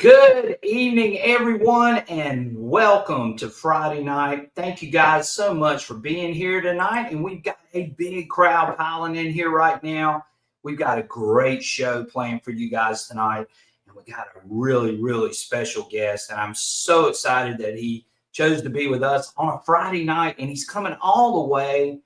Good evening, everyone, and welcome to Friday night. Thank you guys so much for being here tonight. And we've got a big crowd piling in here right now. We've got a great show planned for you guys tonight. And we got a really, really special guest. And I'm so excited that he chose to be with us on a Friday night. And he's coming all the way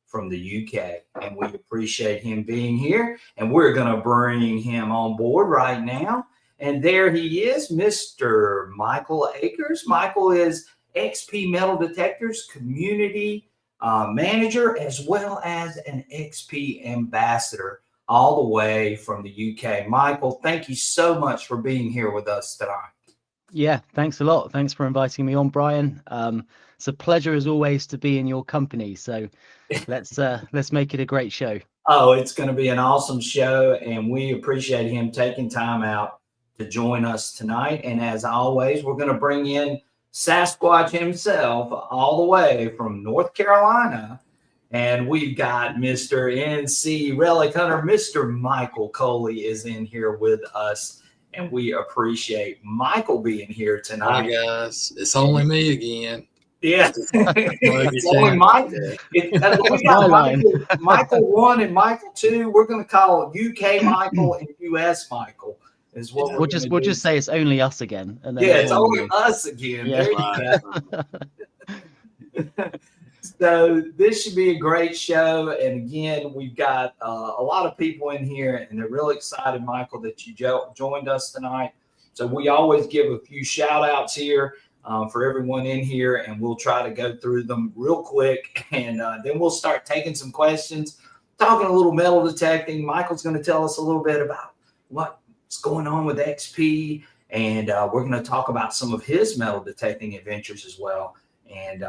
from the UK. And we appreciate him being here. And we're going to bring him on board right now. And there he is, Mr. Michael Eakers. Michael is XP Metal Detector's community manager, as well as an XP ambassador, all the way from the UK. Michael, thank you so much for being here with us tonight. Yeah, thanks a lot. Thanks for inviting me on, Brian. It's a pleasure as always to be in your company. So let's make it a great show. Oh, it's going to be an awesome show, and we appreciate him taking time out to join us tonight. And as always, we're going to bring in Sasquatch himself all the way from North Carolina. And we've got Mr. NC Relic Hunter, Mr. Michael Coley is in here with us. And we appreciate Michael being here tonight. Hi, guys. It's only me again. Yeah. It's only Michael. We got Michael 1 and Michael 2. We're going to call it UK Michael and US Michael. Is what we'll just say it's only us again. And then it's only us again. Yeah. So this should be a great show. And again, we've got a lot of people in here, and they're really excited, Michael, that you joined us tonight. So we always give a few shout outs here for everyone in here, and we'll try to go through them real quick. And then we'll start taking some questions, talking a little metal detecting. Michael's going to tell us a little bit about what's going on with XP, and we're going to talk about some of his metal detecting adventures as well, and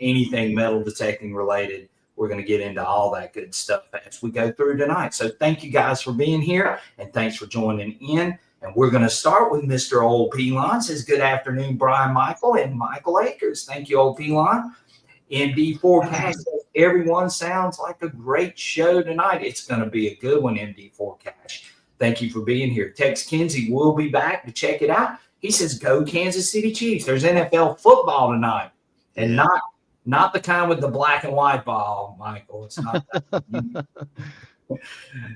anything metal detecting related. We're going to get into all that good stuff as we go through tonight. So thank you guys for being here, and thanks for joining in. And we're going to start with Mr. Old Pelon. Says good afternoon, Brian, Michael, and Michael Eakers. Thank you, Old Pelon. MD Forecast says everyone sounds like a great show tonight. It's going to be a good one, MD Forecast. Thank you for being here. Tex Kinsey will be back to check it out. He says, go Kansas City Chiefs. There's NFL football tonight. And not the kind with the black and white ball, Michael. It's not that.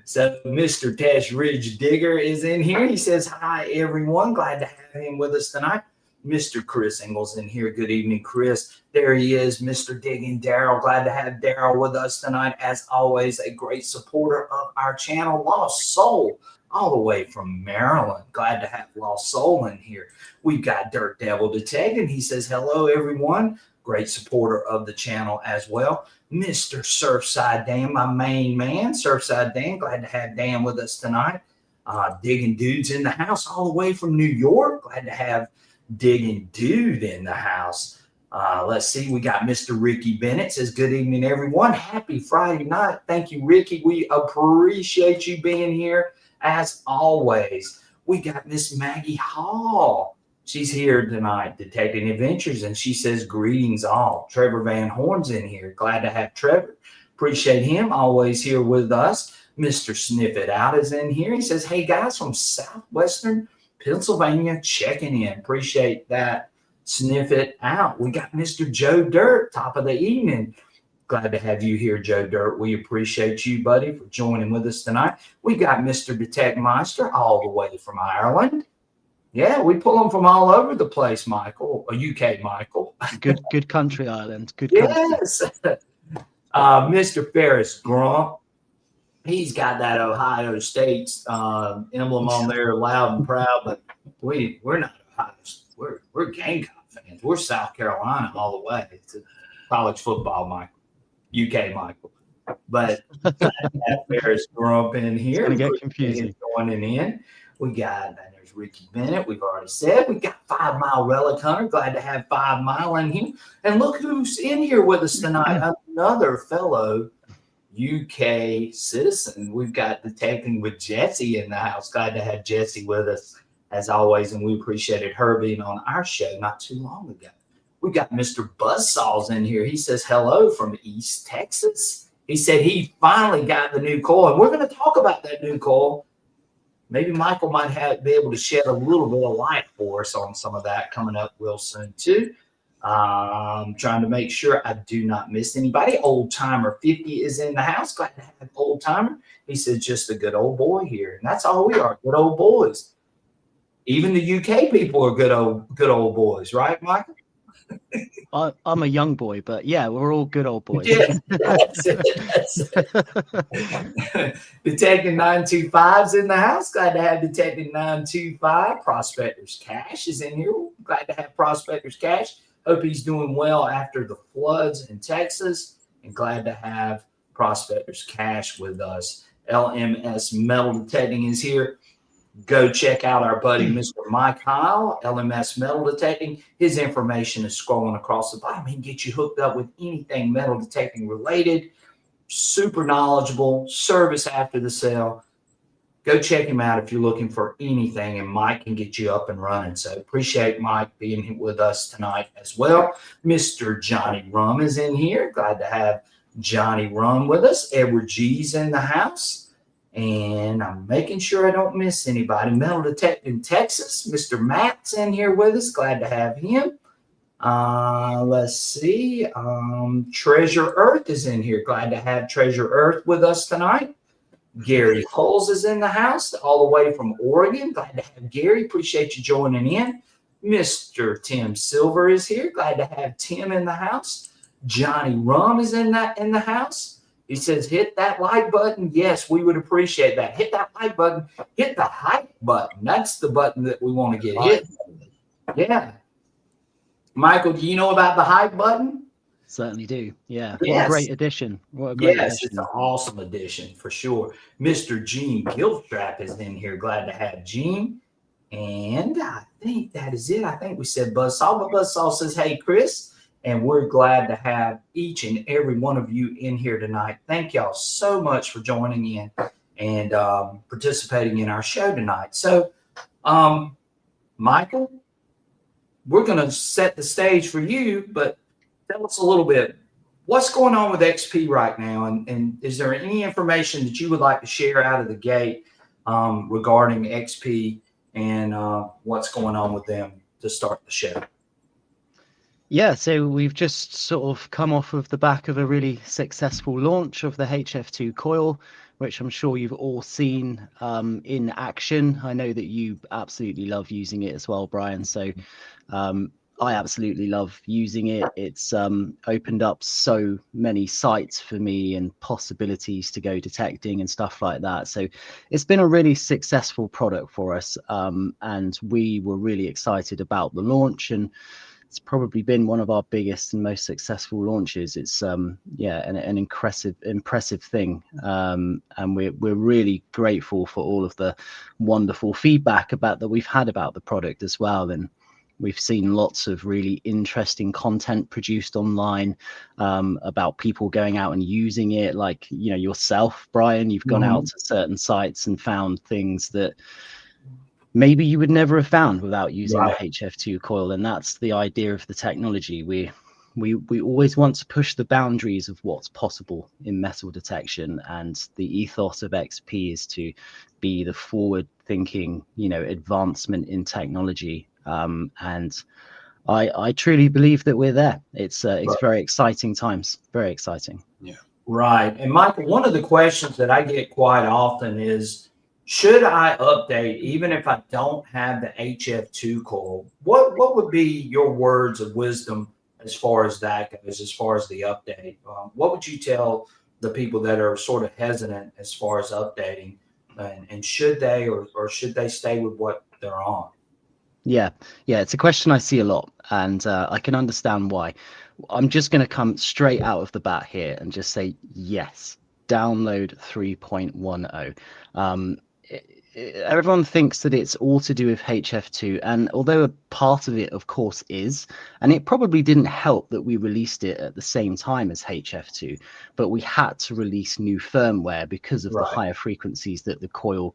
So Mr. Tesh Ridge Digger is in here. He says, hi, everyone. Glad to have him with us tonight. Mr. Chris Ingles in here. Good evening, Chris. There he is, Mr. Digging Daryl. Glad to have Daryl with us tonight. As always, a great supporter of our channel, Lost Soul, all the way from Maryland. Glad to have Lost Soul in here. We've got Dirt Devil Detecting. He says, hello, everyone. Great supporter of the channel as well. Mr. Surfside Dan, my main man. Surfside Dan, glad to have Dan with us tonight. Digging Dudes in the house all the way from New York. Glad to have Digging Dude in the house. Let's see. We got Mr. Ricky Bennett says, good evening, everyone. Happy Friday night. Thank you, Ricky. We appreciate you being here as always. We got Miss Maggie Hall. She's here tonight, Detecting Adventures, and she says, greetings all. Trevor Van Horn's in here. Glad to have Trevor. Appreciate him. Always here with us. Mr. Sniff It Out is in here. He says, hey, guys from Southwestern Pennsylvania checking in. Appreciate that. Sniff It Out. We got Mr. Joe Dirt, top of the evening. Glad to have you here, Joe Dirt. We appreciate you, buddy, for joining with us tonight. We got Mr. Detect Meister all the way from Ireland. Yeah, we pull them from all over the place, Michael. UK, Michael. Good country, Ireland. Good country. Yes. Mr. Ferris Grump. He's got that Ohio State emblem on there, loud and proud, but we're not Ohio. We're Gamecock fans. We're South Carolina all the way. It's college football, Michael. UK, Michael. But that Ferris Grump in here. It's going to get confusing. Joining in. We got, there's Ricky Bennett. We've already said. We got 5 Mile Relic Hunter. Glad to have 5 Mile in here. And look who's in here with us tonight. Another fellow UK citizen. We've got Detecting with Jessie in the house. Glad to have Jessie with us as always, and we appreciated her being on our show not too long ago. We got Mr. Buzzsaws in here. He says hello from East Texas. He said he finally got the new coil, and we're going to talk about that new coil maybe Michael might be able to shed a little bit of light for us on some of that coming up real soon too. Trying to make sure I do not miss anybody. Old Timer 50 is in the house. Glad to have Old Timer. He said, just a good old boy here. And that's all we are, good old boys. Even the UK people are good old boys, right, Michael? I'm a young boy, but yeah, we're all good old boys. Yes, that's it. Detective 925's in the house. Glad to have Detective 925. Prospector's Cash is in here. Glad to have Prospector's Cash. Hope he's doing well after the floods in Texas. And glad to have Prospector's Cash with us. LMS Metal Detecting is here. Go check out our buddy, Mr. Mike Heil, LMS Metal Detecting. His information is scrolling across the bottom. He can get you hooked up with anything metal detecting related. Super knowledgeable, service after the sale. Go check him out if you're looking for anything, and Mike can get you up and running. So appreciate Mike being with us tonight as well. Mr. Johnny Rum is in here. Glad to have Johnny Rum with us. Edward G's in the house. And I'm making sure I don't miss anybody. Metal Detecting Texas. Mr. Matt's in here with us. Glad to have him. Let's see. Treasure Earth is in here. Glad to have Treasure Earth with us tonight. Gary Hulls is in the house, all the way from Oregon. Glad to have Gary. Appreciate you joining in. Mr. Tim Silver is here. Glad to have Tim in the house. Johnny Rum is in the house. He says, hit that like button. Yes, we would appreciate that. Hit that like button. Hit the hype button. That's the button that we want to get hit. Yeah. Michael, do you know about the hype button? Certainly do. Yeah. Yes. What a great addition. What a great addition. It's an awesome addition for sure. Mr. Gene Gilstrap is in here. Glad to have Gene. And I think that is it. I think we said Buzzsaw, but Buzzsaw says, hey, Chris. And we're glad to have each and every one of you in here tonight. Thank y'all so much for joining in and participating in our show tonight. So, Michael, we're going to set the stage for you, but tell us a little bit. What's going on with XP right now? And is there any information that you would like to share out of the gate regarding XP and what's going on with them to start the show? Yeah, so we've just sort of come off of the back of a really successful launch of the HF2 coil, which I'm sure you've all seen in action. I know that you absolutely love using it as well, Brian. So I absolutely love using it. It's opened up so many sites for me and possibilities to go detecting and stuff like that. So it's been a really successful product for us. And we were really excited about the launch, and it's probably been one of our biggest and most successful launches. It's an impressive thing, and we're really grateful for all of the wonderful feedback that we've had about the product as well. And we've seen lots of really interesting content produced online about people going out and using it, like yourself, Brian. You've gone out to certain sites and found things that maybe you would never have found without using the HF2 coil. And that's the idea of the technology. We always want to push the boundaries of what's possible in metal detection, and the ethos of XP is to be the forward thinking, advancement in technology. And I truly believe that we're there. It's very exciting times, very exciting. Yeah. Right. And Michael, one of the questions that I get quite often is, should I update even if I don't have the HF2 coil? What would be your words of wisdom as far as that goes, as far as the update? What would you tell the people that are sort of hesitant as far as updating? And should they or should they stay with what they're on? Yeah, it's a question I see a lot, and I can understand why. I'm just going to come straight out of the bat here and just say, yes, download 3.10. Everyone thinks that it's all to do with HF2, and although a part of it, of course, is, and it probably didn't help that we released it at the same time as HF2, but we had to release new firmware because of the higher frequencies that the coil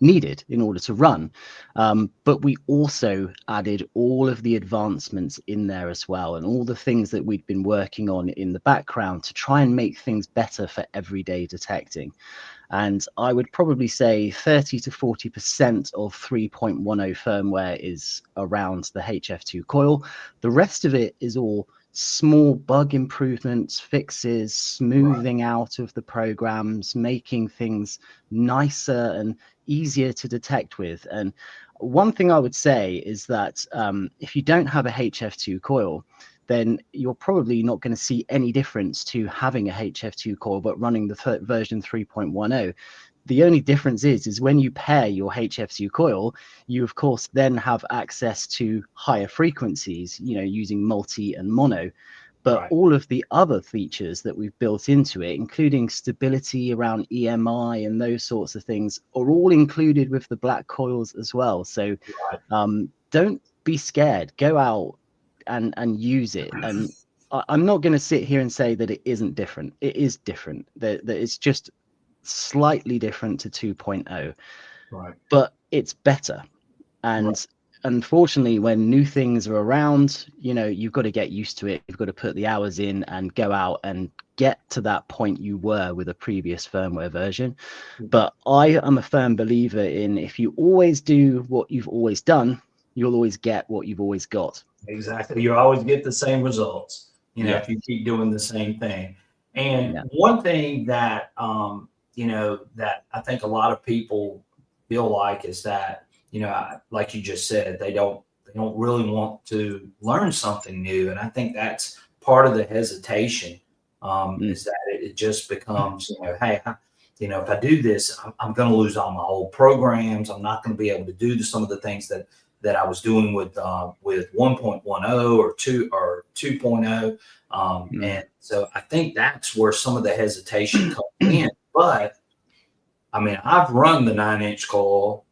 needed in order to run. But we also added all of the advancements in there as well, and all the things that we'd been working on in the background to try and make things better for everyday detecting. And I would probably say 30 to 40% of 3.10 firmware is around the HF2 coil. The rest of it is all small bug improvements, fixes, smoothing out of the programs, making things nicer and easier to detect with. And one thing I would say is that if you don't have a HF2 coil, then you're probably not going to see any difference to having a HF2 coil but running the version 3.10. The only difference is when you pair your HF2 coil, you of course then have access to higher frequencies, using multi and mono. But all of the other features that we've built into it, including stability around EMI and those sorts of things, are all included with the black coils as well. So don't be scared. Go out and use it. And I'm not going to sit here and say that it isn't different. It is different. That it's just slightly different to 2.0. But it's better. And unfortunately, when new things are around, you've got to get used to it. You've got to put the hours in and go out and get to that point you were with a previous firmware version. But I am a firm believer in, if you always do what you've always done, you'll always get what you've always got. Exactly. You always get the same results, if you keep doing the same thing. And one thing that, that I think a lot of people feel like is that, like you just said, they don't really want to learn something new. And I think that's part of the hesitation, is that it just becomes, hey, if I do this, I'm going to lose all my old programs. I'm not going to be able to do some of the things that I was doing with 1.10 or 2.0. And so I think that's where some of the hesitation comes in. But I mean, I've run the 9-inch coil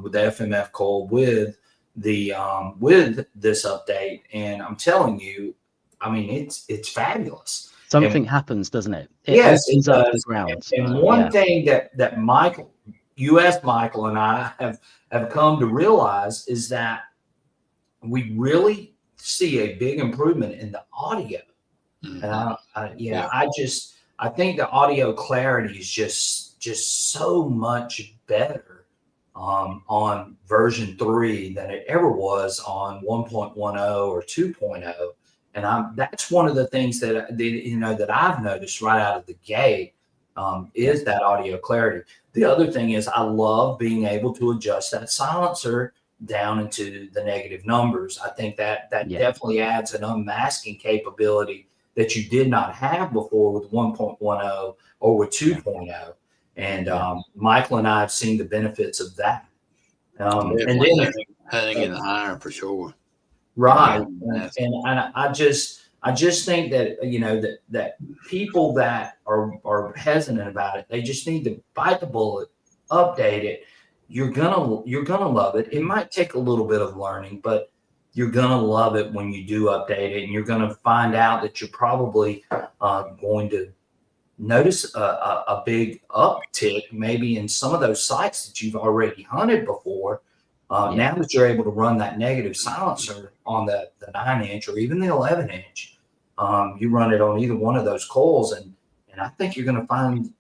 with the FMF coil with the with this update, and I'm telling you, I mean, it's fabulous. Something happens, doesn't it? It opens up the ground. And one thing that Michael, US Michael, and I have come to realize is that we really see a big improvement in the audio. And I think the audio clarity is just so much better on version 3 than it ever was on 1.10 or 2.0. And that's one of the things that I've noticed right out of the gate, is that audio clarity. The other thing is I love being able to adjust that silencer down into the negative numbers. I think that definitely adds an unmasking capability that you did not have before with 1.10 or with 2.0. And Michael and I have seen the benefits of that. And then hanging in the iron for sure. Right. And I just think that, that people that are hesitant about it, they just need to bite the bullet, update it. You're gonna love it. It might take a little bit of learning, but you're gonna love it when you do update it, and you're gonna find out that you're probably going to notice a big uptick maybe in some of those sites that you've already hunted before. Now that you're able to run that negative silencer on the 9-inch or even the 11-inch, you run it on either one of those coils, and I think you're going to find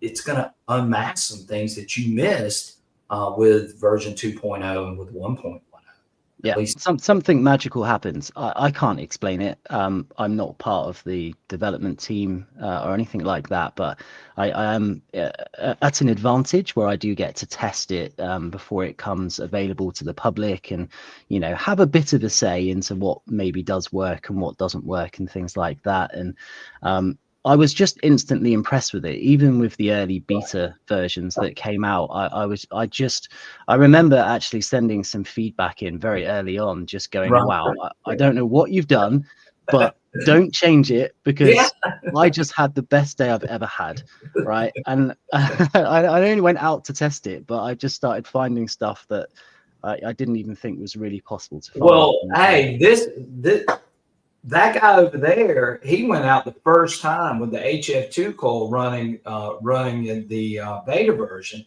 it's going to unmask some things that you missed with version 2.0 and with 1.10. Yeah, something magical happens. I can't explain it. I'm not part of the development team or anything like that, but I am at an advantage where I do get to test it before it comes available to the public, and have a bit of a say into what maybe does work and what doesn't work and things like that. And I was just instantly impressed with it, even with the early beta versions that came out. I remember actually sending some feedback in very early on, just going, wow, I don't know what you've done, but don't change it, because I just had the best day I've ever had. Right. And I only went out to test it, but I just started finding stuff that I didn't even think was really possible to find. Well, hey, that guy over there, he went out the first time with the HF2 coil running in the beta version,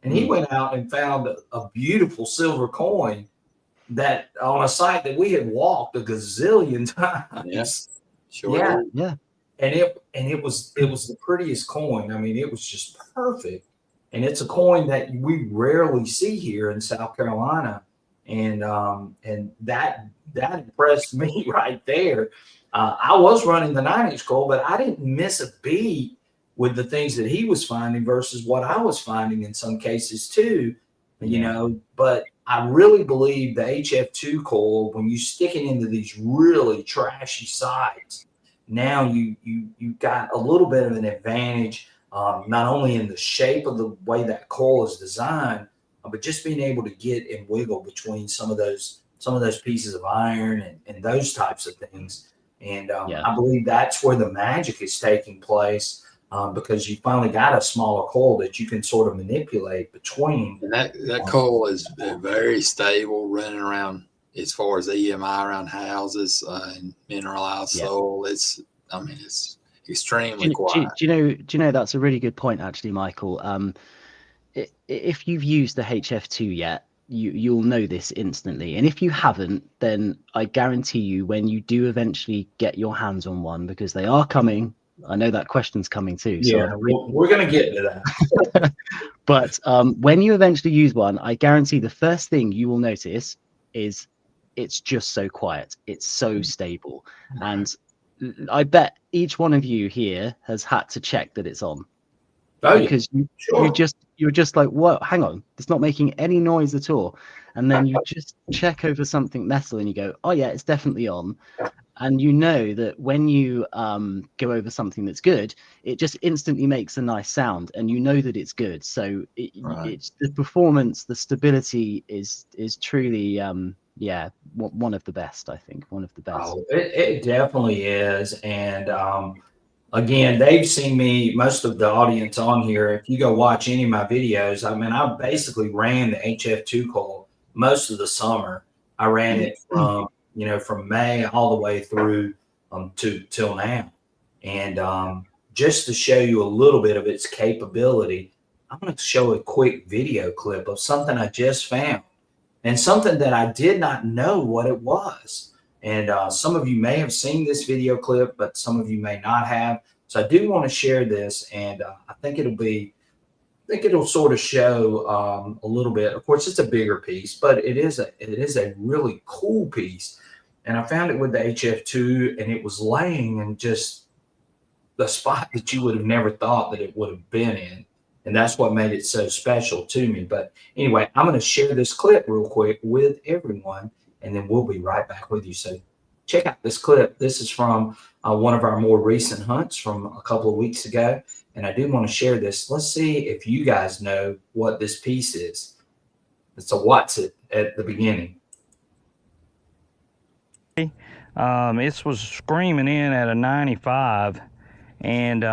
And he went out and found a beautiful silver coin that on a site that we had walked a gazillion times. Yes, sure. Yeah. Did. Yeah. And it was the prettiest coin. I mean, it was just perfect. And it's a coin that we rarely see here in South Carolina. And that impressed me right there. I was running the 9-inch coil, but I didn't miss a beat with the things that he was finding versus what I was finding in some cases too, you know. But I really believe the HF2 coil, when you stick it into these really trashy sites, now you've got a little bit of an advantage, not only in the shape of the way that coil is designed, but just being able to get and wiggle between some of those pieces of iron and those types of things. And I believe that's where the magic is taking place, because you finally got a smaller coil that you can sort of manipulate between. And that coil is very stable, running around as far as EMI around houses and mineralized soil. It's extremely quiet. Do you know that's a really good point, actually, Michael. If you've used the HF2 yet, you'll know this instantly. And if you haven't, then I guarantee you, when you do eventually get your hands on one, because they are coming, I know that question's coming too. Yeah, so we're going to get to that. But when you eventually use one, I guarantee the first thing you will notice is it's just so quiet. It's so stable. And I bet each one of you here has had to check that it's on. Because you're just like, what? Hang on, it's not making any noise at all. And then you just check over something metal and you go, oh yeah, it's definitely on. And you know that when you go over something that's good, it just instantly makes a nice sound, and you know that it's good. So it's the performance, the stability is truly one of the best. I think one of the best. Oh, it definitely is. And again, they've seen me, most of the audience on here. If you go watch any of my videos, I mean, I basically ran the HF2 coil most of the summer. I ran it from May all the way through till now. And just to show you a little bit of its capability, I'm going to show a quick video clip of something I just found, and something that I did not know what it was. And some of you may have seen this video clip, but some of you may not have. So I do want to share this, and I think it'll sort of show a little bit. Of course, it's a bigger piece, but it is a really cool piece. And I found it with the HF2, and it was laying in just the spot that you would have never thought that it would have been in. And that's what made it so special to me. But anyway, I'm going to share this clip real quick with everyone, and then we'll be right back with you. So check out this clip. This is from one of our more recent hunts from a couple of weeks ago. And I do want to share this. Let's see if you guys know what this piece is. It's a Watts at the beginning. It was screaming in at a 95, and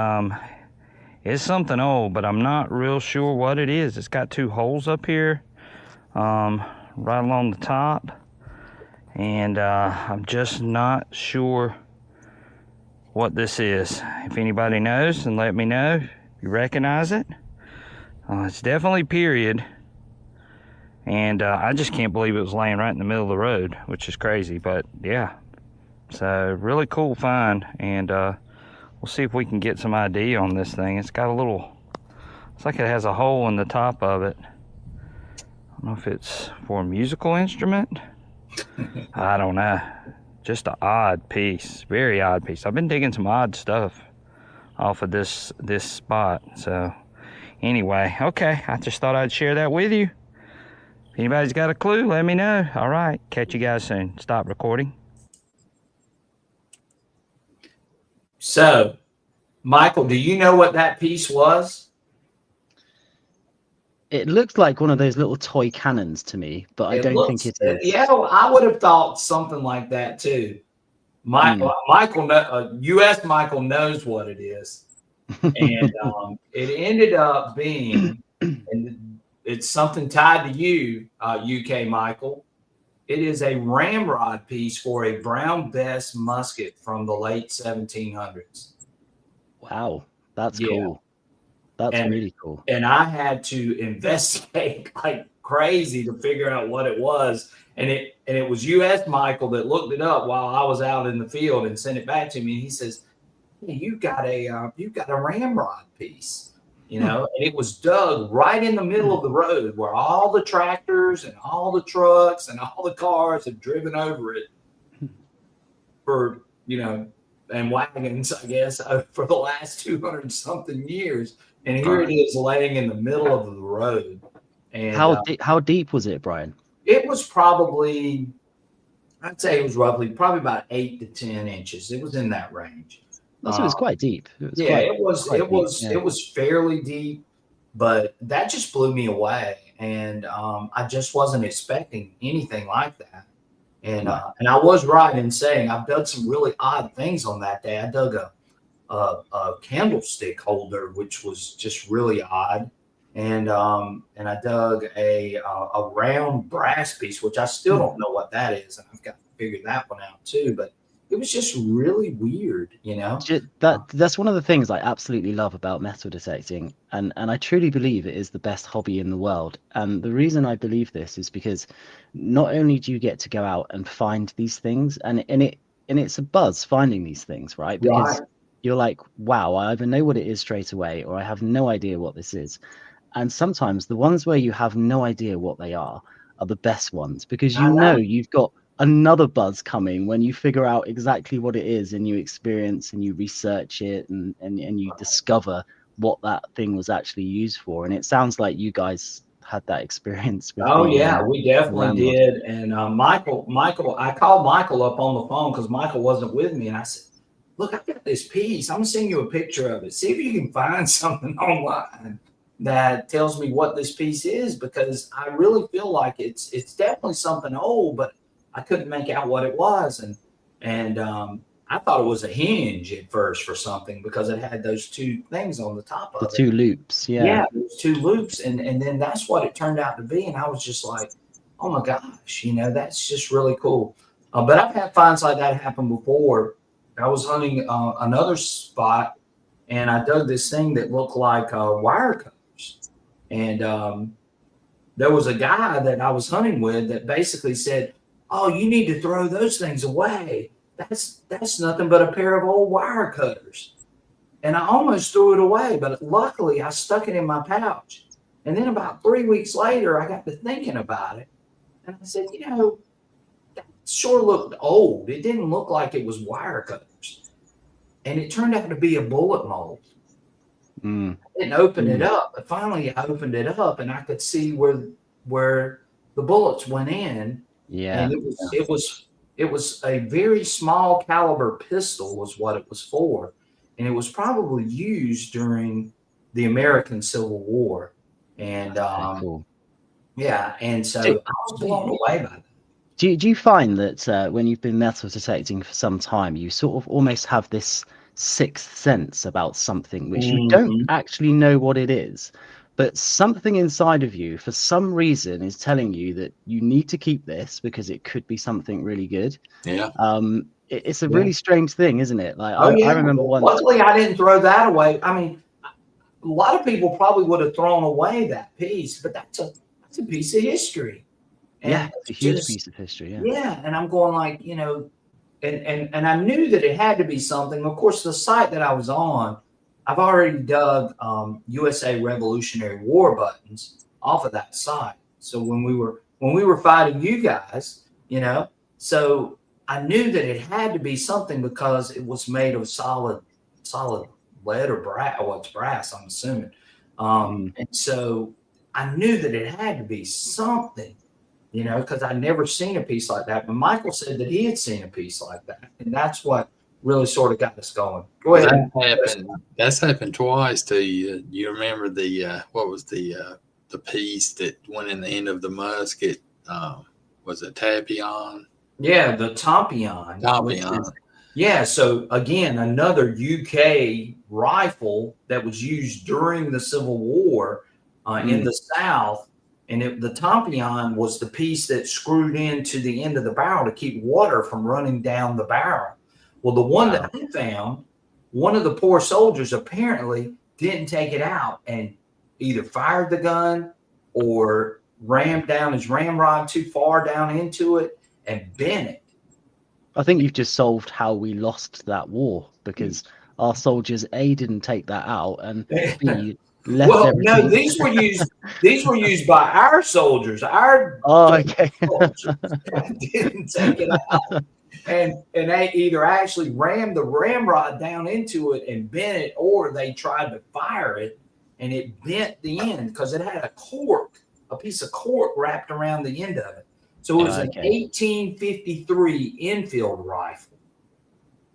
it's something old, but I'm not real sure what it is. It's got two holes up here, right along the top, and I'm just not sure what this is. If anybody knows, then let me know. If you recognize it, it's definitely period, and I just can't believe it was laying right in the middle of the road, which is crazy. But yeah, so really cool find, and we'll see if we can get some ID on this thing. It's got a little, it's like it has a hole in the top of it. I don't know if it's for a musical instrument. I don't know. Just an odd piece, very odd piece. I've been digging some odd stuff off of this spot. So anyway, okay, I just thought I'd share that with you. If anybody's got a clue, let me know. All right, catch you guys soon. Stop recording. So, Michael, do you know what that piece was? It looks like one of those little toy cannons to me, but I don't think it is. Yeah, I would have thought something like that too. Michael, U.S. Michael knows what it is, and it ended up being, and it's something tied to you, UK Michael. It is a ramrod piece for a Brown Bess musket from the late 1700s. Wow, that's cool. That's really cool. And I had to investigate like crazy to figure out what it was. And it was U.S. Michael that looked it up while I was out in the field and sent it back to me. And he says, "Hey, you got a ramrod piece, and it was dug right in the middle of the road where all the tractors and all the trucks and all the cars have driven over it for and wagons, I guess, for the last 200 something years. And here it is laying in the middle of the road." And how deep was it, Brian? It was probably, I'd say it was probably about 8 to 10 inches. It was in that range. So it was quite deep. It was fairly deep, but that just blew me away. And I just wasn't expecting anything like that. And I was right in saying I've done some really odd things on that day. I dug a candlestick holder, which was just really odd. And I dug a round brass piece, which I still don't know what that is, and I've got to figure that one out too. But it was just really weird, That's one of the things I absolutely love about metal detecting, and I truly believe it is the best hobby in the world. And the reason I believe this is because not only do you get to go out and find these things, and it's a buzz finding these things, right? Because you're like, wow, I either know what it is straight away, or I have no idea what this is. And sometimes the ones where you have no idea what they are the best ones, because you've got another buzz coming when you figure out exactly what it is and you experience and you research it and you discover what that thing was actually used for. And it sounds like you guys had that experience with we definitely did. And Michael, I called Michael up on the phone because Michael wasn't with me, and I said, "Look, I've got this piece. I'm gonna send you a picture of it. See if you can find something online that tells me what this piece is, because I really feel like it's definitely something old, but I couldn't make out what it was." And I thought it was a hinge at first for something because it had those two things on the top of it. The two loops, yeah, those two loops, and then that's what it turned out to be. And I was just like, oh my gosh, that's just really cool. But I've had finds like that happen before. I was hunting another spot, and I dug this thing that looked like wire cutters. And there was a guy that I was hunting with that basically said, "Oh, you need to throw those things away. That's nothing but a pair of old wire cutters." And I almost threw it away, but luckily I stuck it in my pouch. And then about 3 weeks later, I got to thinking about it. And I said, that sure looked old. It didn't look like it was wire cutters. And it turned out to be a bullet mold. I didn't open it up, but finally I opened it up and I could see where the bullets went in. Yeah. And it was a very small caliber pistol was what it was for. And it was probably used during the American Civil War. And cool. And so I was blown away by that. Do you find that when you've been metal detecting for some time, you sort of almost have this sixth sense about something which you don't actually know what it is, but something inside of you for some reason is telling you that you need to keep this because it could be something really good? It's a really strange thing, isn't it? Like I remember once. Luckily I didn't throw that away. I mean, a lot of people probably would have thrown away that piece, but that's a piece of history. And it's a huge piece of history. And I'm going like, and I knew that it had to be something. Of course, the site that I was on, I've already dug USA Revolutionary War buttons off of that site. So when we were fighting you guys, so I knew that it had to be something because it was made of solid lead or brass. Well, it's brass, I'm assuming. And so I knew that it had to be something. Because I'd never seen a piece like that. But Michael said that he had seen a piece like that. And that's what really sort of got us going. Go ahead. That's happened twice to you. You remember what was the piece that went in the end of the musket? Was it Tapion? Yeah, the Tapion. So again, another UK rifle that was used during the Civil War in the South. And the Tapion was the piece that screwed into the end of the barrel to keep water from running down the barrel. Well, the one that I found, one of the poor soldiers apparently didn't take it out and either fired the gun or rammed down his ramrod too far down into it and bent it. I think you've just solved how we lost that war, because our soldiers A, didn't take that out, and B, left Well, everything. no, these were used by our soldiers. Our okay. soldiers didn't take it out. And they either actually rammed the ramrod down into it and bent it, or they tried to fire it and it bent the end because it had a piece of cork wrapped around the end of it. So it was an 1853 Enfield rifle.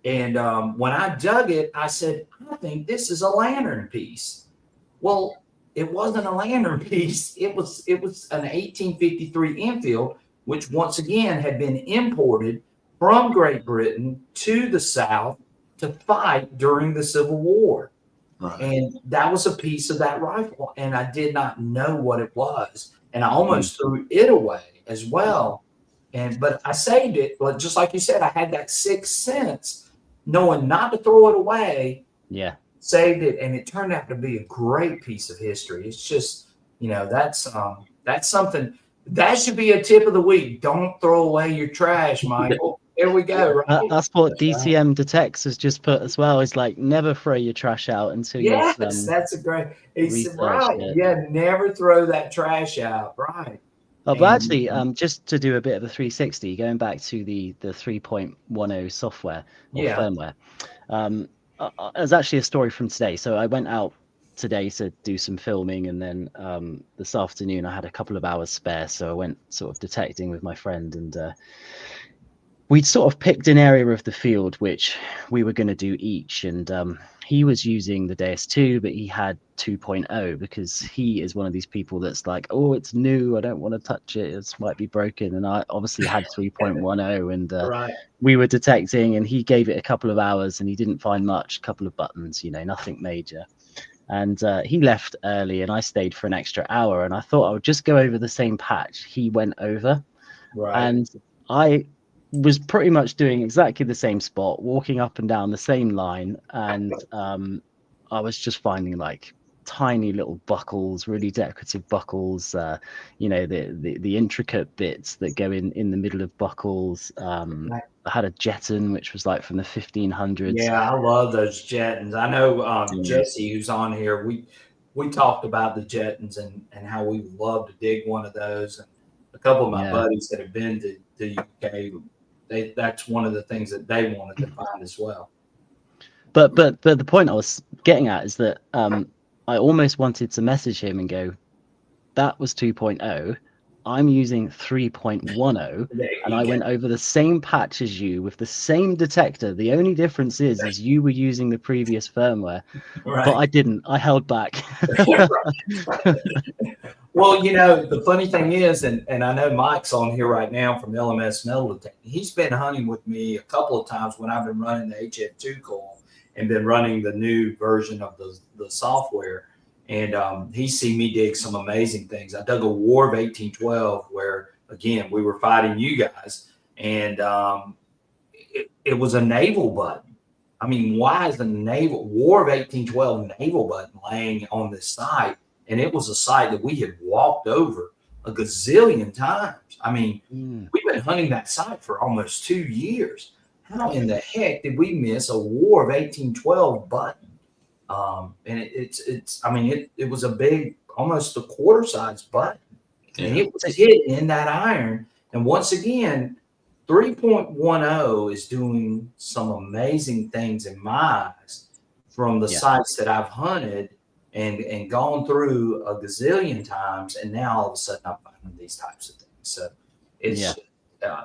And when I dug it, I said, I think this is a lantern piece. Well, it wasn't a lantern piece. It was an 1853 Enfield, which once again had been imported from Great Britain to the South to fight during the Civil War. Right. And that was a piece of that rifle. And I did not know what it was. And I almost threw it away as well. But I saved it. But just like you said, I had that sixth sense, knowing not to throw it away. Yeah. Saved it, and it turned out to be a great piece of history. It's just, that's something that should be a tip of the week. Don't throw away your trash, Michael. There we go. Right? That's what DCM Detects has just put as well. It's like, never throw your trash out until yes, you've that's a great. It's right. it. Yeah, never throw that trash out. Right. But actually, just to do a bit of a 360, going back to the 3.10 software or firmware. There's actually a story from today. So I went out today to do some filming, and then this afternoon I had a couple of hours spare, so I went sort of detecting with my friend, and we'd sort of picked an area of the field which we were going to do each, and he was using the DS2, but he had 2.0 because he is one of these people that's like, oh, it's new, I don't want to touch it, it might be broken. And I obviously had 3.10, and we were detecting, and he gave it a couple of hours and he didn't find much, a couple of buttons, nothing major. And he left early, and I stayed for an extra hour, and I thought I would just go over the same patch he went over. And I was pretty much doing exactly the same spot, walking up and down the same line, and I was just finding like tiny little buckles, really decorative buckles, the intricate bits that go in the middle of buckles. I had a jeton which was like from the 1500s. Yeah, I love those jetons. I know Jesse, who's on here, we talked about the jetons and how we would love to dig one of those. And a couple of my buddies that have been to the UK, that's one of the things that they wanted to find as well. But the point I was getting at is that I almost wanted to message him and go, that was 2.0. I'm using 3.10, and I went over the same patch as you with the same detector. The only difference is you were using the previous firmware, but I didn't. I held back. Well, the funny thing is, and I know Mike's on here right now from LMS Metal Detector. He's been hunting with me a couple of times when I've been running the HF2 coil and been running the new version of the software. And he's seen me dig some amazing things. I dug a War of 1812 where, again, we were fighting you guys, and it was a naval button. I mean, why is the War of 1812 naval button laying on this site? And it was a site that we had walked over a gazillion times. I mean, we've been hunting that site for almost 2 years. How in the heck did we miss a War of 1812 button? And it was a big, almost a quarter size button, and it was hit in that iron. And once again, 3.10 is doing some amazing things in my eyes from the sites that I've hunted and gone through a gazillion times. And now all of a sudden I'm finding these types of things. So it's,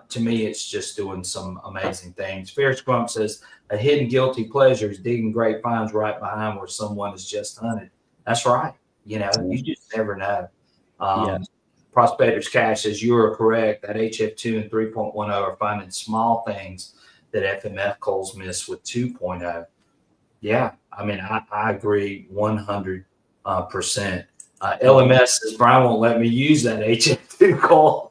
to me, it's just doing some amazing things. Fierce Grump says, a hidden guilty pleasure is digging great finds right behind where someone has just hunted. That's right. You just never know. Prospector's Cash says, you are correct. That HF2 and 3.10 are finding small things that FMF coals miss with 2.0. Yeah, I mean, I agree 100%. LMS says Brian won't let me use that HF2 coil.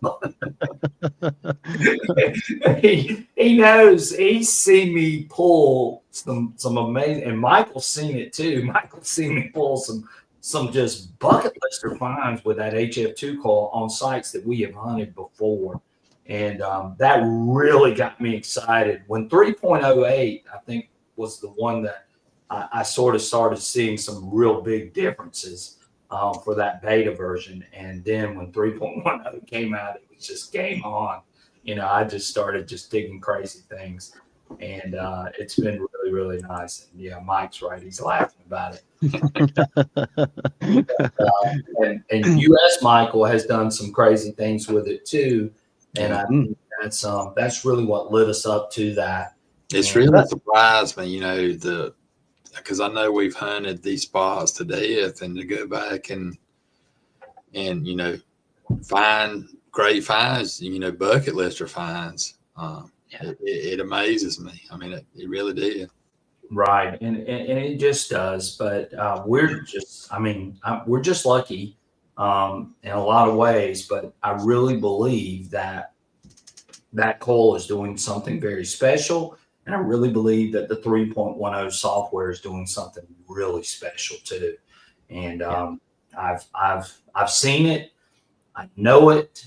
he knows. He's seen me pull some amazing, and Michael's seen it too. Michael's seen me pull some just bucket lister finds with that HF2 coil on sites that we have hunted before. And that really got me excited. When 3.08, I think, was the one that I sort of started seeing some real big differences for that beta version. And then when 3.10 came out, it was just game on. I just started just digging crazy things. And it's been really, really nice. And yeah, Mike's right. He's laughing about it. And US Michael has done some crazy things with it too. And I think that's really what lit us up to that. It's really surprised me, because I know we've hunted these spots to death, and to go back and find great finds, bucket lister finds. It amazes me. I mean, it really did. Right, and it just does. But we're just lucky in a lot of ways. But I really believe that coil is doing something very special, and I really believe that the 3.10 software is doing something really special too. And I've seen it. I know it.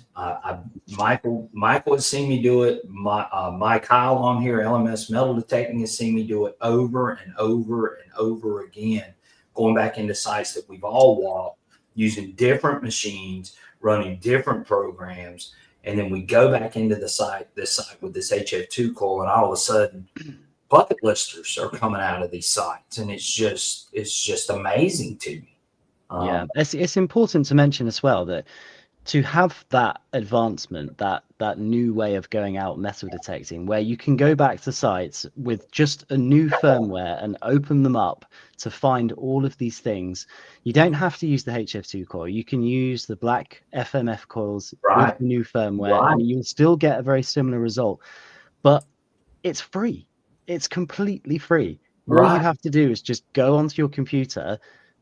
Michael has seen me do it. Mike Kyle on here, LMS Metal Detecting, has seen me do it over and over and over again, going back into sites that we've all walked, using different machines, running different programs, and then we go back into this site with this HF2 coil, and all of a sudden, bucket listers are coming out of these sites, and it's just amazing to me. It's important to mention as well that to have that advancement, that new way of going out metal detecting, where you can go back to sites with just a new firmware and open them up to find all of these things. You don't have to use the HF2 coil. You can use the black FMF coils with the new firmware, and you'll still get a very similar result. But it's free. It's completely free. All you have to do is just go onto your computer,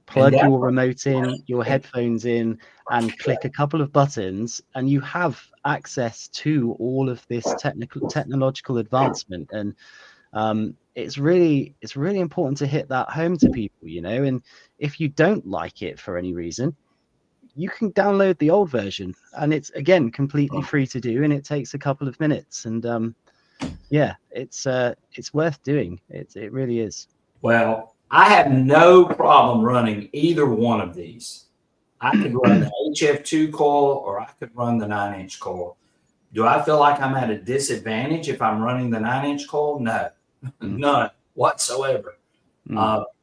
plug your remote in, your headphones in, and click a couple of buttons, and you have access to all of this technological advancement. And it's really important to hit that home to people, and if you don't like it for any reason, you can download the old version, and it's again completely free to do, and it takes a couple of minutes. And it's worth doing. It really is. Well, I have no problem running either one of these. I could run the HF2 coil, or I could run the 9-inch coil. Do I feel like I'm at a disadvantage if I'm running the 9-inch coil? No, none whatsoever.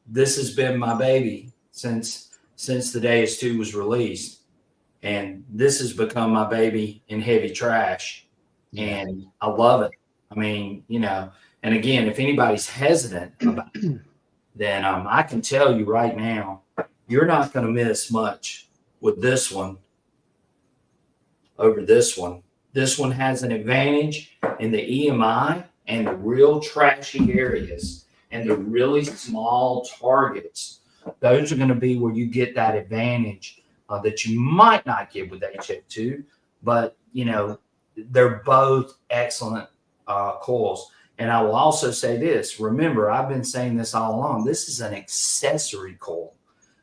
This has been my baby since the day S2 was released, and this has become my baby in heavy trash, and I love it. I mean, and again, if anybody's hesitant about it, then I can tell you right now, you're not going to miss much with this one over this one. This one has an advantage in the EMI and the real trashy areas and the really small targets. Those are going to be where you get that advantage that you might not get with HF2, but they're both excellent coils. And I will also say this, remember, I've been saying this all along, this is an accessory coil.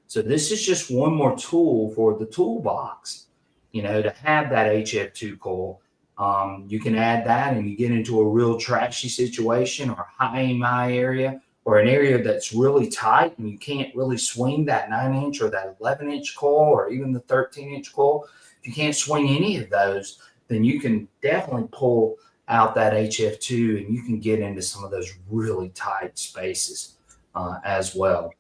So this is just one more tool for the toolbox, to have that HF2 coil. You can add that and you get into a real trashy situation or high EMI area, or an area that's really tight and you can't really swing that 9-inch or that 11-inch coil or even the 13-inch coil. If you can't swing any of those, then you can definitely pull out that HF2 and you can get into some of those really tight spaces as well.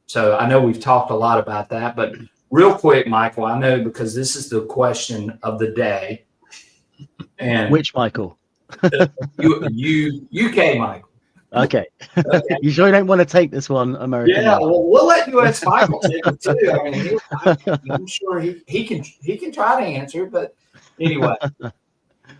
So I know we've talked a lot about that, but real quick, Michael, I know because this is the question of the day. And which Michael? UK Michael. Okay. You sure you don't want to take this one, American? Yeah, well, we'll let US Michael take it too. I mean, I'm sure he can try to answer, but anyway.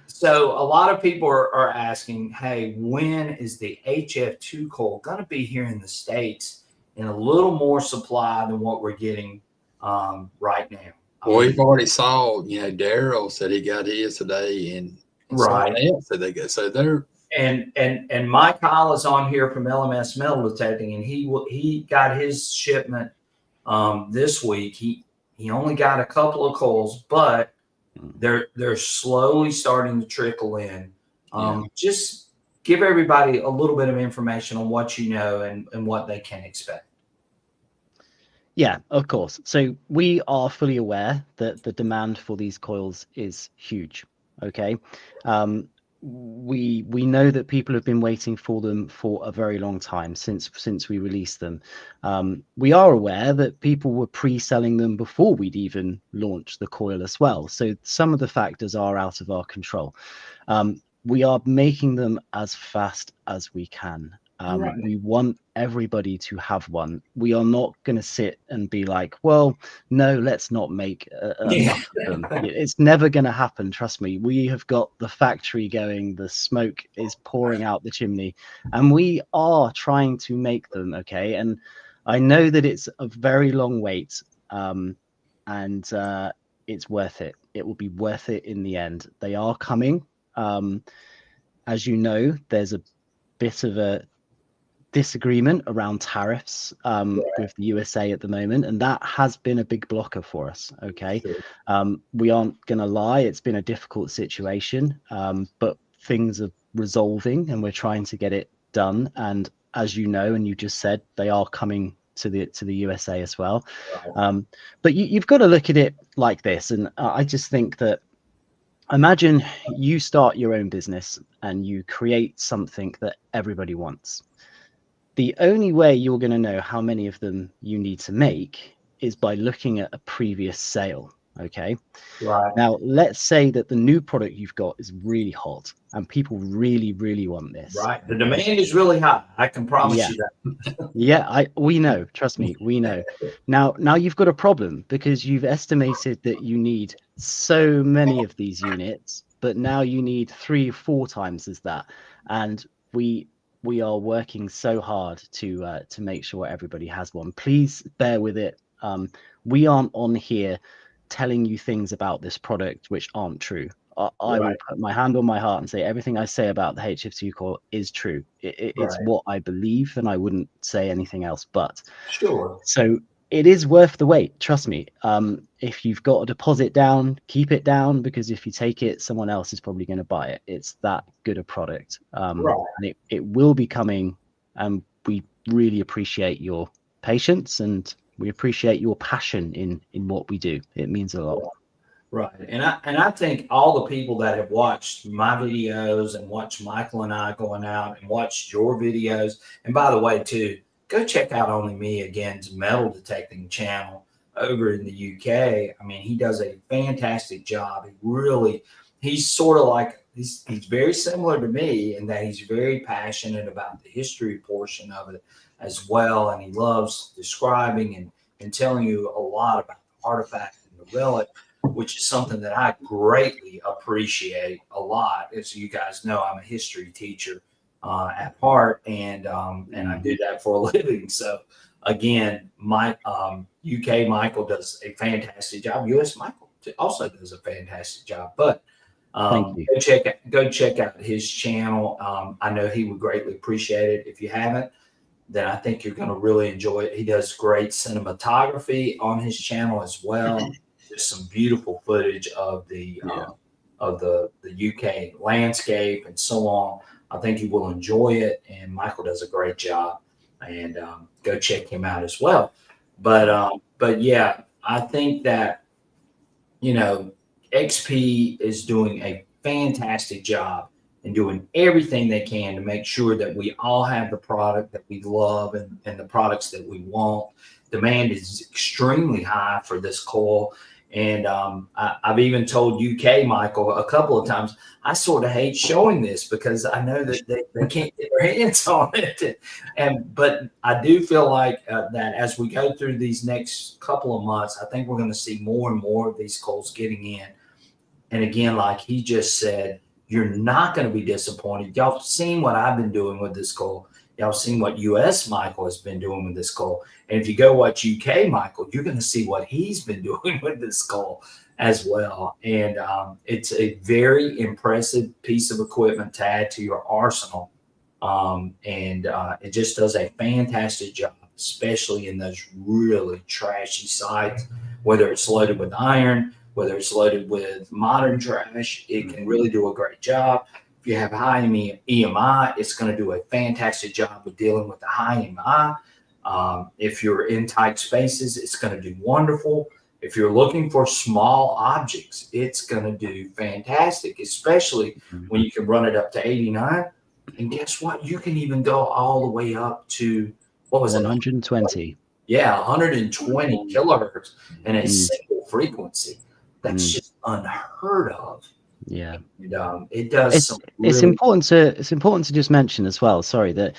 So a lot of people are asking, hey, when is the HF2 coil going to be here in the States in a little more supply than what we're getting right now. Well, we've already saw, Daryl said he got his today, and someone else said they got. So they're and Mike Hall is on here from LMS Metal Detecting, and he got his shipment this week. He only got a couple of coils, but they're slowly starting to trickle in. Just give everybody a little bit of information on what you know and what they can expect. Yeah, of course. So we are fully aware that the demand for these coils is huge. Okay. We know that people have been waiting for them for a very long time since we released them. We are aware that people were pre-selling them before we'd even launched the coil as well. So some of the factors are out of our control. We are making them as fast as we can. We want everybody to have one. We are not going to sit and be like, well, no, let's not make enough of them. It's never going to happen. Trust me. We have got the factory going. The smoke is pouring out the chimney, and we are trying to make them. Okay. And I know that it's a very long wait, and it's worth it. It will be worth it in the end. They are coming. As you know, there's a bit of a disagreement around tariffs with the USA at the moment, and that has been a big blocker for us. Okay. Sure. We aren't gonna lie, it's been a difficult situation, but things are resolving and we're trying to get it done. And as you know, and you just said, they are coming to the USA as well. Right. But you've got to look at it like this, and I just think that, imagine you start your own business and you create something that everybody wants. The only way you're going to know how many of them you need to make is by looking at a previous sale. Okay. Right. Now, let's say that the new product you've got is really hot and people really, really want this. Right. The demand is really high. I can promise you that. We know. Trust me, we know. Now you've got a problem because you've estimated that you need so many of these units, but now you need 3 or 4 times as that. And we are working so hard to make sure everybody has one. Please bear with it. We aren't on here telling you things about this product which aren't true. I will put my hand on my heart and say everything I say about the HF2 coil is true. It's what I believe, and I wouldn't say anything else. But sure. So it is worth the wait. Trust me. If you've got a deposit down, keep it down, because if you take it, someone else is probably going to buy it. It's that good a product. And it will be coming, and we really appreciate your patience and we appreciate your passion in what we do. It means a lot. Right. And I think all the people that have watched my videos and watched Michael and I going out and watched your videos, and by the way, too, go check out Only Me Again's metal detecting channel over in the UK. I mean, he does a fantastic job. He's sort of like, he's very similar to me in that he's very passionate about the history portion of it as well. And he loves describing and telling you a lot about the artifact and the relic, which is something that I greatly appreciate a lot. As you guys know, I'm a history teacher at heart, and I do that for a living. So again, my UK Michael does a fantastic job. US Michael also does a fantastic job. But go check out his channel. I know he would greatly appreciate it. If you haven't, then I think you're going to really enjoy it. He does great cinematography on his channel as well. There's some beautiful footage of the UK landscape and so on. I think you will enjoy it, and Michael does a great job. And go check him out as well. But yeah, I think that XP is doing a fantastic job and doing everything they can to make sure that we all have the product that we love and the products that we want. Demand is extremely high for this coil. And I've even told UK Michael a couple of times, I sort of hate showing this because I know that they can't get their hands on it. But I do feel like that as we go through these next couple of months, I think we're going to see more and more of these coils getting in. And again, like he just said, you're not going to be disappointed. Y'all seen what I've been doing with this coil. Y'all seen what US Michael has been doing with this coil. And if you go watch UK Michael, you're going to see what he's been doing with this coil as well. And it's a very impressive piece of equipment to add to your arsenal. It just does a fantastic job, especially in those really trashy sites, whether it's loaded with iron, whether it's loaded with modern trash, it can really do a great job. If you have high EMI, it's going to do a fantastic job of dealing with the high EMI. If you're in tight spaces, it's going to do wonderful. If you're looking for small objects, it's going to do fantastic, especially when you can run it up to 89. And guess what? You can even go all the way up to, what was 120. It? Yeah, 120 kilohertz and a single frequency. That's just unheard of. Yeah. And, it does. It's important to just mention as well, sorry, that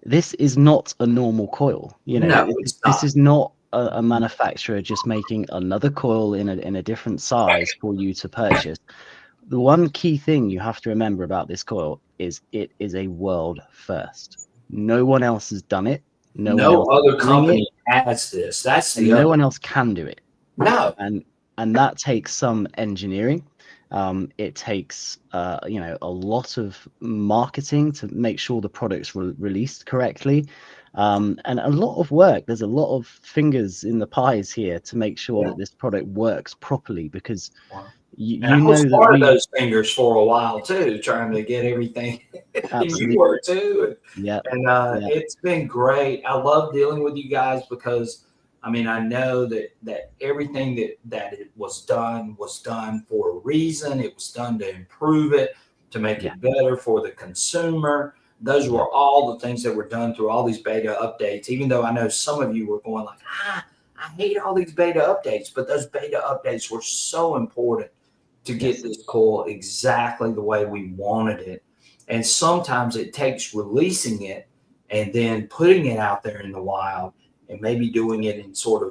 this is not a normal coil. You know, no, this is not a manufacturer just making another coil in a different size for you to purchase. The one key thing you have to remember about this coil is it is a world first. No one else has done it. No other company has this. That's the no one else can do it. No. And that takes some engineering. It takes a lot of marketing to make sure the product's released correctly, and a lot of work. There's a lot of fingers in the pies here to make sure that this product works properly, because you know that part of those fingers for a while too, trying to get everything. You were too. Yeah. And it's been great. I love dealing with you guys because I mean, I know that everything that it was done for a reason. It was done to improve it, to make it better for the consumer. Those were all the things that were done through all these beta updates, even though I know some of you were going like, I hate all these beta updates, but those beta updates were so important to get this coil exactly the way we wanted it. And sometimes it takes releasing it and then putting it out there in the wild and maybe doing it in sort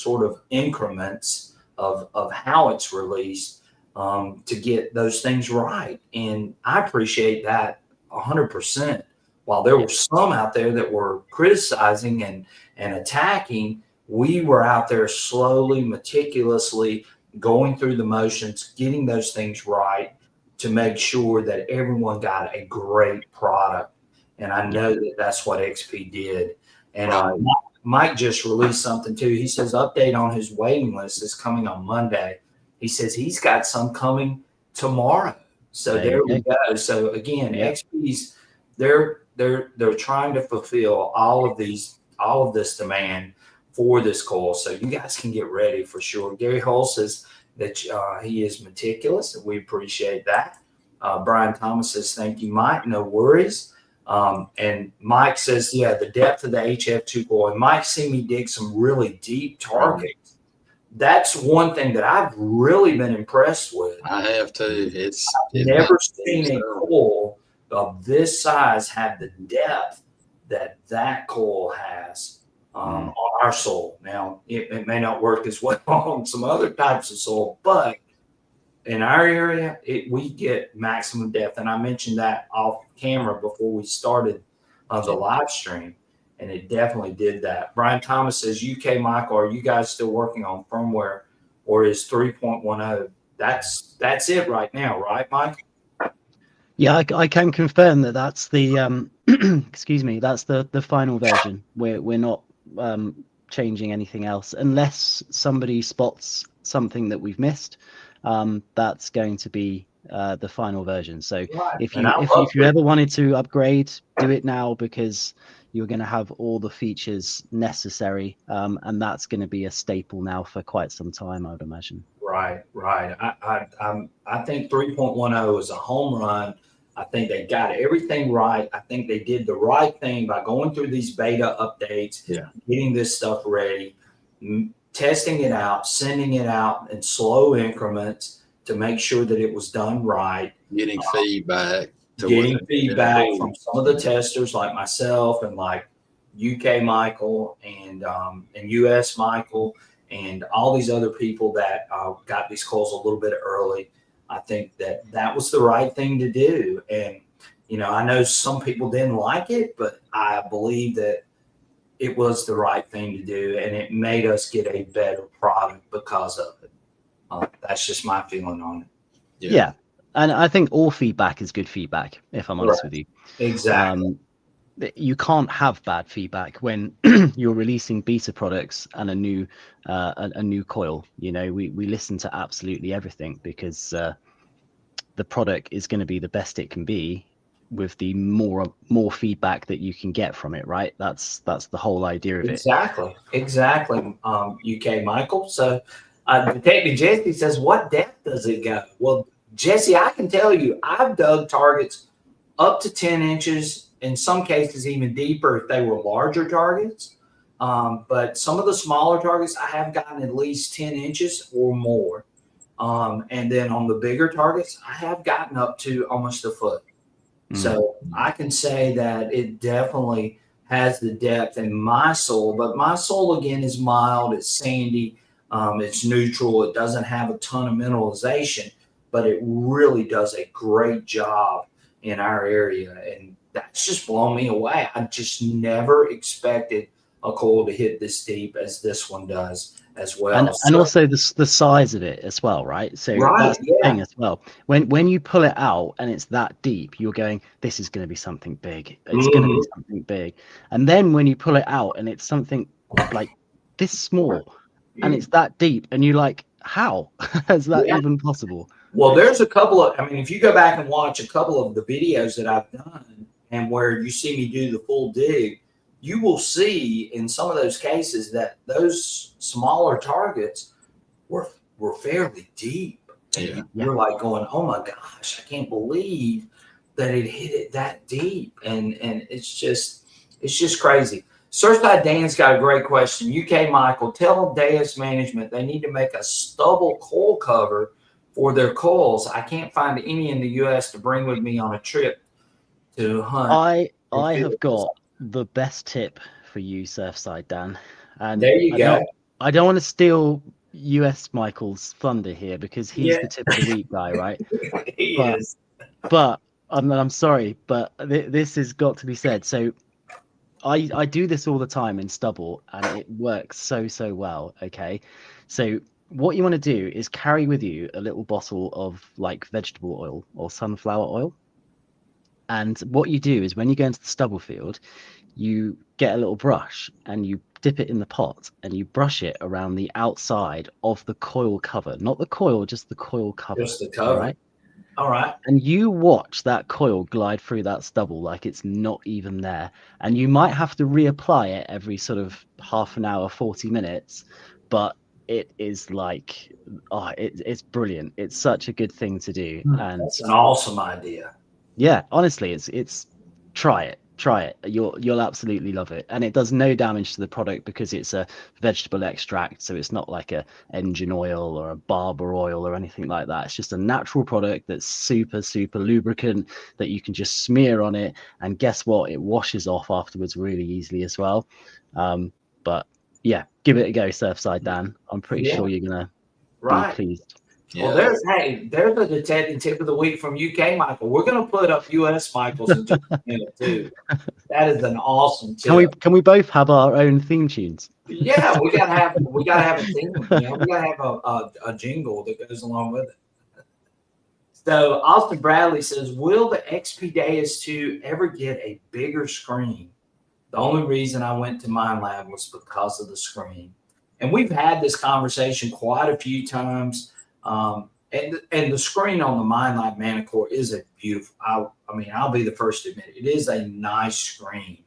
of increments of how it's released to get those things right. And I appreciate that 100%. While there were some out there that were criticizing and attacking, we were out there slowly, meticulously going through the motions, getting those things right to make sure that everyone got a great product. And I know that that's what XP did. And Mike just released something too. He says update on his waiting list is coming on Monday. He says he's got some coming tomorrow. So there we go. So again, XP's they're trying to fulfill all of this demand for this coil. So you guys can get ready for sure. Gary Hull says that he is meticulous, and we appreciate that. Brian Thomas says thank you, Mike. No worries. And Mike says, the depth of the HF2 coil. And Mike seen me dig some really deep targets. That's one thing that I've really been impressed with. I have too. I've never seen a coil of this size have the depth that coil has on our soil. Now, it may not work as well on some other types of soil, but in our area, we get maximum depth. And I mentioned that off camera before we started the live stream, and it definitely did that. Brian Thomas says, UK Michael, are you guys still working on firmware, or is 3.10? That's it right now, right, Mike? Yeah, I can confirm that that's the excuse me, that's the final version. We're not changing anything else unless somebody spots something that we've missed. That's going to be the final version. So if you ever wanted to upgrade, do it now, because you're going to have all the features necessary, and that's going to be a staple now for quite some time, I would imagine. Right. I think 3.10 is a home run. I think they got everything right. I think they did the right thing by going through these beta updates, getting this stuff ready, testing it out, sending it out in slow increments to make sure that it was done right. Getting feedback from some of the testers like myself and like UK Michael and US Michael and all these other people that got these calls a little bit early. I think that was the right thing to do. And, I know some people didn't like it, but I believe that it was the right thing to do, and it made us get a better product because of it. That's just my feeling on it. Yeah. And I think all feedback is good feedback, if I'm honest with you. Exactly. You can't have bad feedback when you're releasing beta products and a new coil. We listen to absolutely everything, because the product is going to be the best it can be with the more feedback that you can get from it, right? That's the whole idea of it. Exactly. UK Michael. So Detective Jesse says, what depth does it go? Well, Jesse, I can tell you, I've dug targets up to 10 inches, in some cases even deeper if they were larger targets. But some of the smaller targets, I have gotten at least 10 inches or more. And then on the bigger targets, I have gotten up to almost a foot. So I can say that it definitely has the depth in my soil, but my soil again is mild, it's sandy, it's neutral, it doesn't have a ton of mineralization, but it really does a great job in our area. And that's just blown me away. I just never expected a coil to hit this deep as this one does as well. And also the size of it as well, right? So that's the thing as well. When you pull it out and it's that deep, you're going, this is going to be something big. It's going to be something big. And then when you pull it out and it's something like this small and it's that deep, and you're like, how is that even possible? Well, there's a couple of, if you go back and watch a couple of the videos that I've done and where you see me do the full dig, you will see in some of those cases that those smaller targets were fairly deep. And you're like going, oh my gosh, I can't believe that it hit it that deep. And it's just crazy. Surfside Dan's got a great question. UK Michael, tell Deus management they need to make a stubble coil cover for their coils. I can't find any in the US to bring with me on a trip to hunt. I have got the best tip for you, Surfside Dan. And there you go. I don't want to steal US Michael's thunder here, because he's the tip of the week guy, right? He is. But I'm sorry, but this has got to be said. So I do this all the time in stubble, and it works so well. Okay, so what you want to do is carry with you a little bottle of like vegetable oil or sunflower oil. And what you do is when you go into the stubble field, you get a little brush and you dip it in the pot and you brush it around the outside of the coil cover, not the coil, just the coil cover. Just the cover. All right. And you watch that coil glide through that stubble like it's not even there. And you might have to reapply it every sort of half an hour, 40 minutes, but it is like, it's brilliant. It's such a good thing to do. And that's an awesome idea. Yeah, honestly, it's try it. You'll absolutely love it. And it does no damage to the product because it's a vegetable extract, so it's not like a engine oil or a barber oil or anything like that. It's just a natural product that's super lubricant that you can just smear on it, and guess what? It washes off afterwards really easily as well. But yeah, give it a go, Surfside Dan. I'm pretty sure you're gonna be pleased. Well, there's a detecting tip of the week from UK Michael. We're going to put up US Michaels in just a minute too. That is an awesome tip. Can we both have our own theme tunes? Yeah, we gotta have a theme. We gotta have a jingle that goes along with it. So Austin Bradley says, will the XP Deus 2 ever get a bigger screen? The only reason I went to Mine Lab was because of the screen. And we've had this conversation quite a few times. And the screen on the Mine Lab Manicore is a beautiful, I'll be the first to admit it is a nice screen.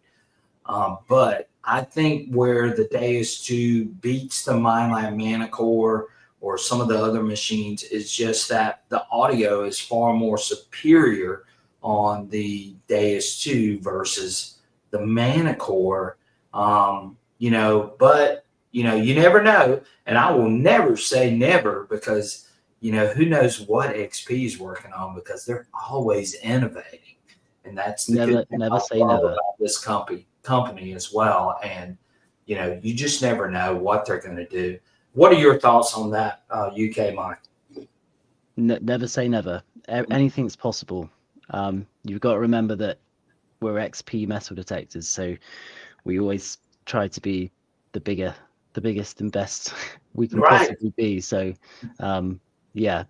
But I think where the Deus 2 beats the Mine Lab Manicore or some of the other machines is just that the audio is far more superior on the Deus 2 versus the Manicore. But you never know. And I will never say never, because who knows what XP is working on, because they're always innovating. And that's the never say never about this company as well. And, you just never know what they're going to do. What are your thoughts on that, UK Mike? Never say never. Anything's possible. You've got to remember that we're XP metal detectors, so we always try to be the biggest and best we can Right. possibly be. So, yeah.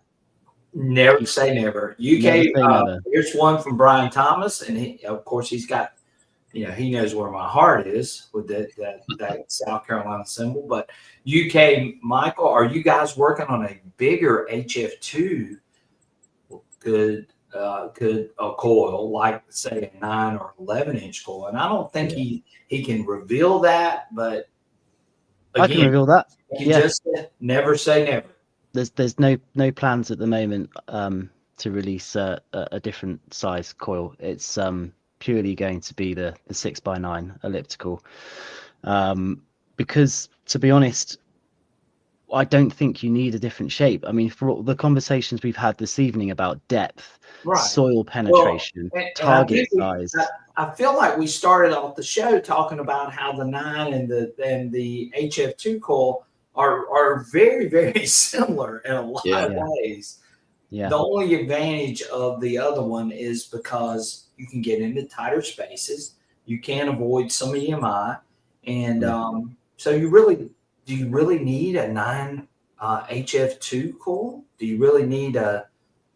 Never say never. UK, Never say never. here's one from Brian Thomas, and he, of course, he's got, he knows where my heart is with that South Carolina symbol. But UK, Michael, are you guys working on a bigger HF2? Could a coil, like say a 9 or 11-inch coil? And I don't think he can reveal that, but again, I can reveal that. He just said, never say never. There's no plans at the moment to release a different size coil. It's purely going to be the 6x9 elliptical, because to be honest, I don't think you need a different shape. I mean, for all the conversations we've had this evening about depth, soil penetration, target size. I feel like we started off the show talking about how the 9 and the HF2 coil are very, very similar in a lot of ways. Yeah. The only advantage of the other one is because you can get into tighter spaces. You can avoid some EMI. And so do you really need a 9 HF2 coil? Do you really need an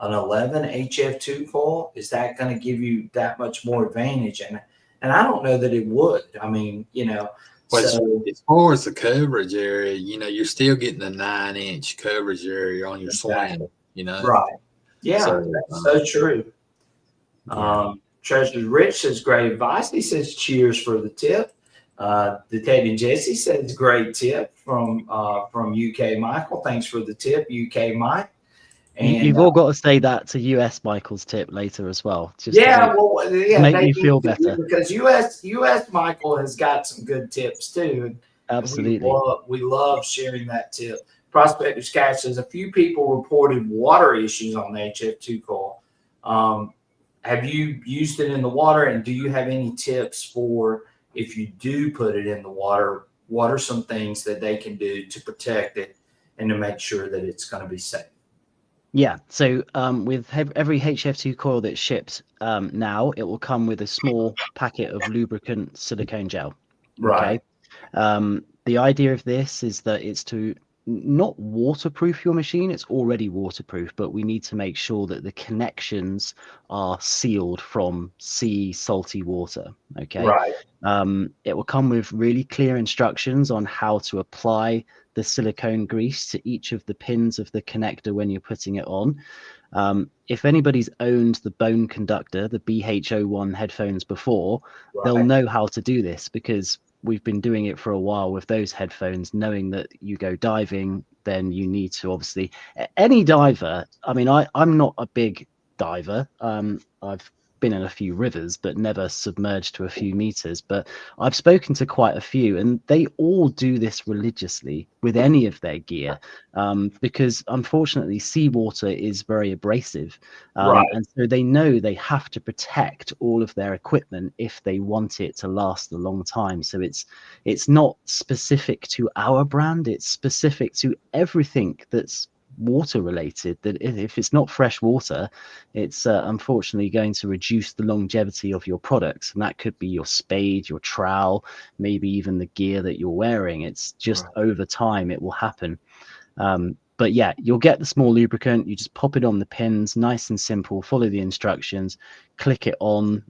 11 HF2 coil? Is that going to give you that much more advantage? And I don't know that it would. I mean, But as far as the coverage area, you're still getting the 9-inch coverage area on your swing, Right. Yeah, that's so true. Treasure Rich says great advice. He says cheers for the tip. Detective Jesse says great tip from UK Michael. Thanks for the tip, UK Mike. And you've all got to say that to US Michael's tip later as well. Just make me feel better, because US Michael has got some good tips too. Absolutely, we love sharing that tip. Prospector Cash says a few people reported water issues on the HF2 coil. Have you used it in the water, and do you have any tips for if you do put it in the water? What are some things that they can do to protect it and to make sure that it's going to be safe? Yeah, so with every HF2 coil that's shipped now, it will come with a small packet of lubricant silicone gel. Right. Okay. The idea of this is that it's to not waterproof your machine. It's already waterproof, but we need to make sure that the connections are sealed from sea salty water. Okay. Right. It will come with really clear instructions on how to apply the silicone grease to each of the pins of the connector when you're putting it on. If anybody's owned the bone conductor, the BH01 headphones before, they'll know how to do this, because we've been doing it for a while with those headphones, knowing that you go diving, then you need to obviously, any diver, I mean, I'm not a big diver. I've been in a few rivers, but never submerged to a few meters. But I've spoken to quite a few, and they all do this religiously with any of their gear, because unfortunately seawater is very abrasive, and so they know they have to protect all of their equipment if they want it to last a long time. So it's not specific to our brand, it's specific to everything that's water related, that if it's not fresh water, it's unfortunately going to reduce the longevity of your products, and that could be your spade, your trowel, maybe even the gear that you're wearing. It's just over time it will happen. But yeah, you'll get the small lubricant, you just pop it on the pins, nice and simple, follow the instructions, click it on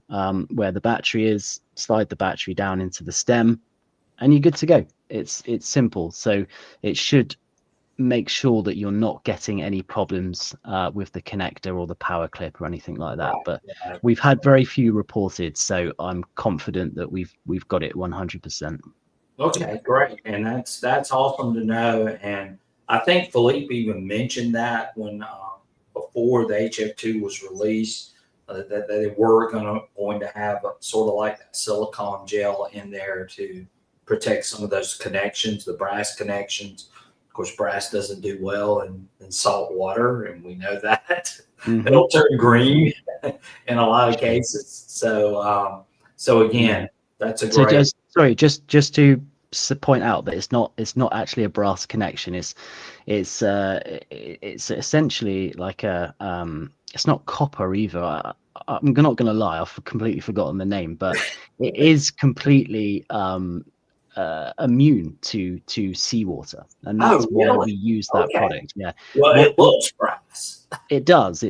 where the battery is, slide the battery down into the stem, and you're good to go. It's simple, so it should make sure that you're not getting any problems with the connector or the power clip or anything like that. But we've had very few reported, so I'm confident that we've got it 100%. Okay, great, and that's awesome to know. And I think Philippe even mentioned that when before the HF2 was released, that they were going to have sort of like that silicone gel in there to protect some of those connections, the brass connections. Of course, brass doesn't do well in salt water, and we know that. It'll turn green in a lot of cases. So again, that's a great. Just to point out that it's not actually a brass connection. It's essentially like a it's not copper either. I'm not going to lie, I've completely forgotten the name, but it is completely immune to seawater, and that's why really? we use that Okay. product. Yeah. Well, it looks brass. It does,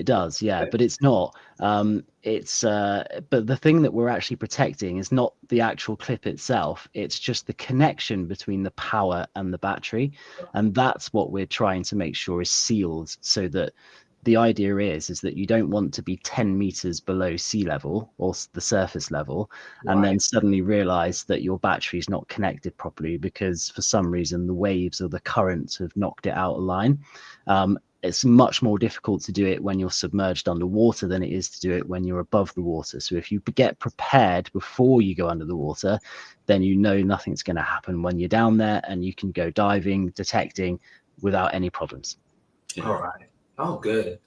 yeah, but it's not. But the thing that we're actually protecting is not the actual clip itself. It's just the connection between the power and the battery, and that's what we're trying to make sure is sealed, so that the idea is that you don't want to be 10 meters below sea level or the surface level, and then suddenly realize that your battery is not connected properly because for some reason the waves or the currents have knocked it out of line. It's much more difficult to do it when you're submerged underwater than it is to do it when you're above the water. So if you get prepared before you go under the water, then you know nothing's going to happen when you're down there, and you can go diving, detecting without any problems. Yeah. All right. Oh, good.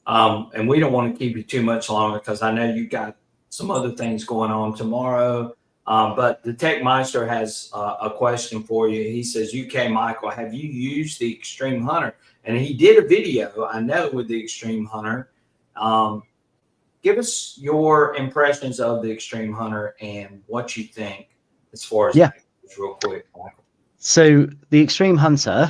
And we don't want to keep you too much longer because I know you got some other things going on tomorrow. But the Tech Meister has a question for you. He says, UK Michael, have you used the Extreme Hunter? And he did a video, I know, with the Extreme Hunter. Give us your impressions of the Extreme Hunter and what you think as far as that goes, real quick, Michael. So the Extreme Hunter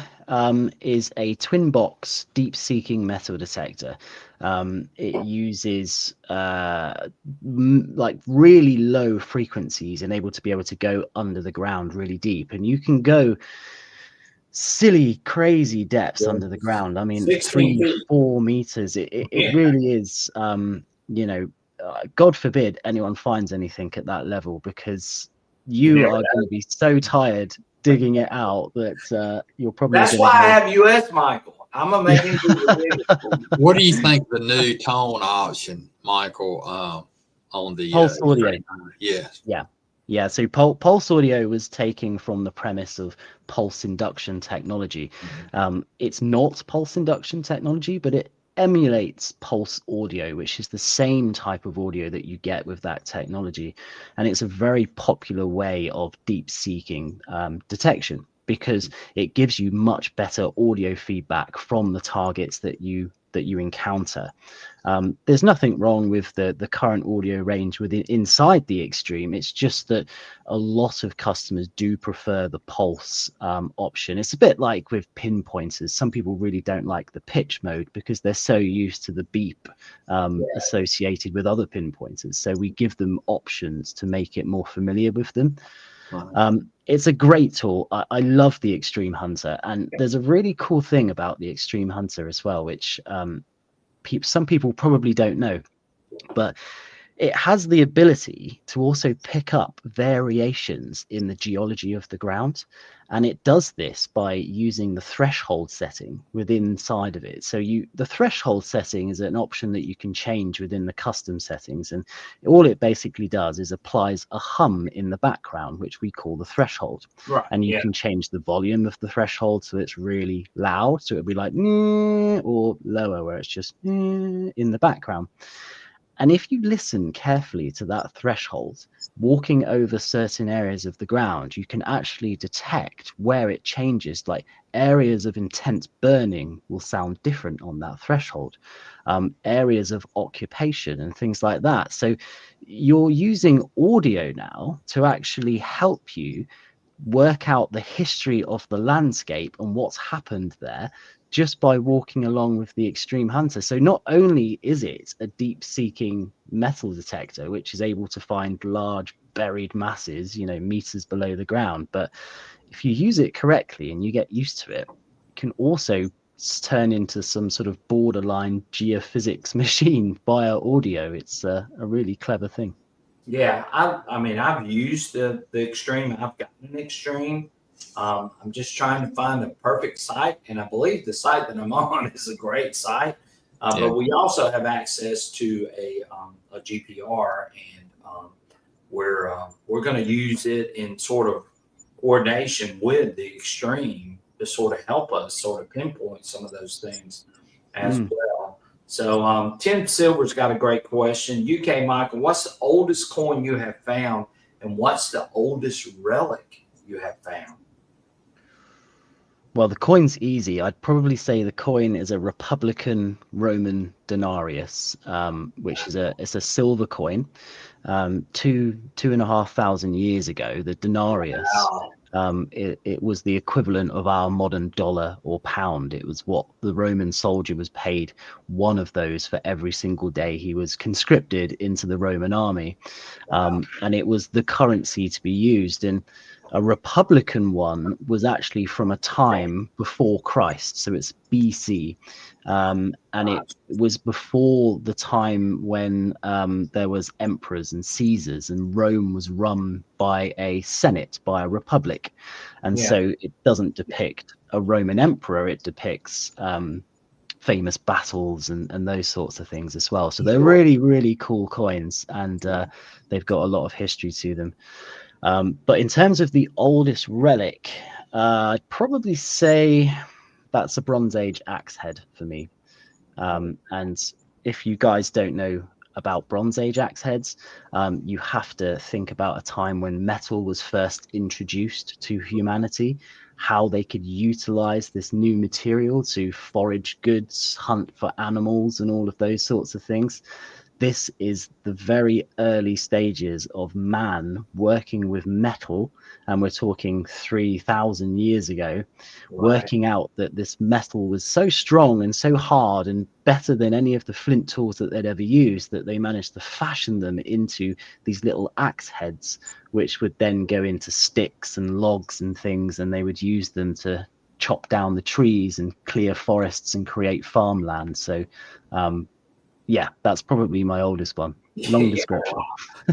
is a twin box deep seeking metal detector. It uses like really low frequencies and able to go under the ground really deep, and you can go silly, crazy depths under the ground. I mean, 3-4 meters. It really is. God forbid anyone finds anything at that level, because you are going to be so tired digging it out that you're probably. That's why I have US Michael. I'm gonna make him do the What do you think the new tone option, Michael, on the Pulse audio? Yeah. So Pulse audio was taking from the premise of pulse induction technology. It's not pulse induction technology, but it emulates pulse audio, which is the same type of audio that you get with that technology. And it's a very popular way of deep seeking detection, because it gives you much better audio feedback from the targets that you encounter. There's nothing wrong with the current audio range inside the Extreme. It's just that a lot of customers do prefer the pulse option. It's a bit like with pinpointers. Some people really don't like the pitch mode because they're so used to the beep associated with other pinpointers. So we give them options to make it more familiar with them. It's a great tool. I love the Extreme Hunter, and there's a really cool thing about the Extreme Hunter as well, which some people probably don't know, but it has the ability to also pick up variations in the geology of the ground. And it does this by using the threshold setting within inside of it. So the threshold setting is an option that you can change within the custom settings. And all it basically does is applies a hum in the background, which we call the threshold. And you can change the volume of the threshold so it's really loud. So it'll be like, or lower, where it's just in the background. And if you listen carefully to that threshold, walking over certain areas of the ground, you can actually detect where it changes. Like areas of intense burning will sound different on that threshold, areas of occupation and things like that. So you're using audio now to actually help you work out the history of the landscape and what's happened there, just by walking along with the Extreme Hunter. So not only is it a deep seeking metal detector, which is able to find large buried masses, meters below the ground, but if you use it correctly and you get used to it, it can also turn into some sort of borderline geophysics machine via audio. It's a really clever thing. Yeah, I mean, I've used the Extreme. I've gotten an Extreme. I'm just trying to find the perfect site, and I believe the site that I'm on is a great site. But we also have access to a GPR, and we're going to use it in sort of coordination with the Extreme to sort of help us sort of pinpoint some of those things as well. So Tim Silver's got a great question. UK Michael, what's the oldest coin you have found, and what's the oldest relic you have found? Well, the coin's easy. I'd probably say the coin is a Republican Roman denarius, which is it's a silver coin. 2,500 years ago, the denarius, Wow. it was the equivalent of our modern dollar or pound. It was what the Roman soldier was paid, one of those for every single day he was conscripted into the Roman army. And it was the currency to be used. And a Republican one was actually from a time before Christ, so it's BC, and it was before the time when there was emperors and Caesars, and Rome was run by a senate, by a republic, and so it doesn't depict a Roman emperor. It depicts famous battles and those sorts of things as well. So they're really, really cool coins, and they've got a lot of history to them. But in terms of the oldest relic, I'd probably say that's a Bronze Age axe head for me. And if you guys don't know about Bronze Age axe heads, you have to think about a time when metal was first introduced to humanity, how they could utilize this new material to forage goods, hunt for animals, and all of those sorts of things. This is the very early stages of man working with metal, and we're talking 3,000 years ago, working out that this metal was so strong and so hard and better than any of the flint tools that they'd ever used, that they managed to fashion them into these little axe heads, which would then go into sticks and logs and things, and they would use them to chop down the trees and clear forests and create farmland. So yeah, that's probably my oldest one. Long description.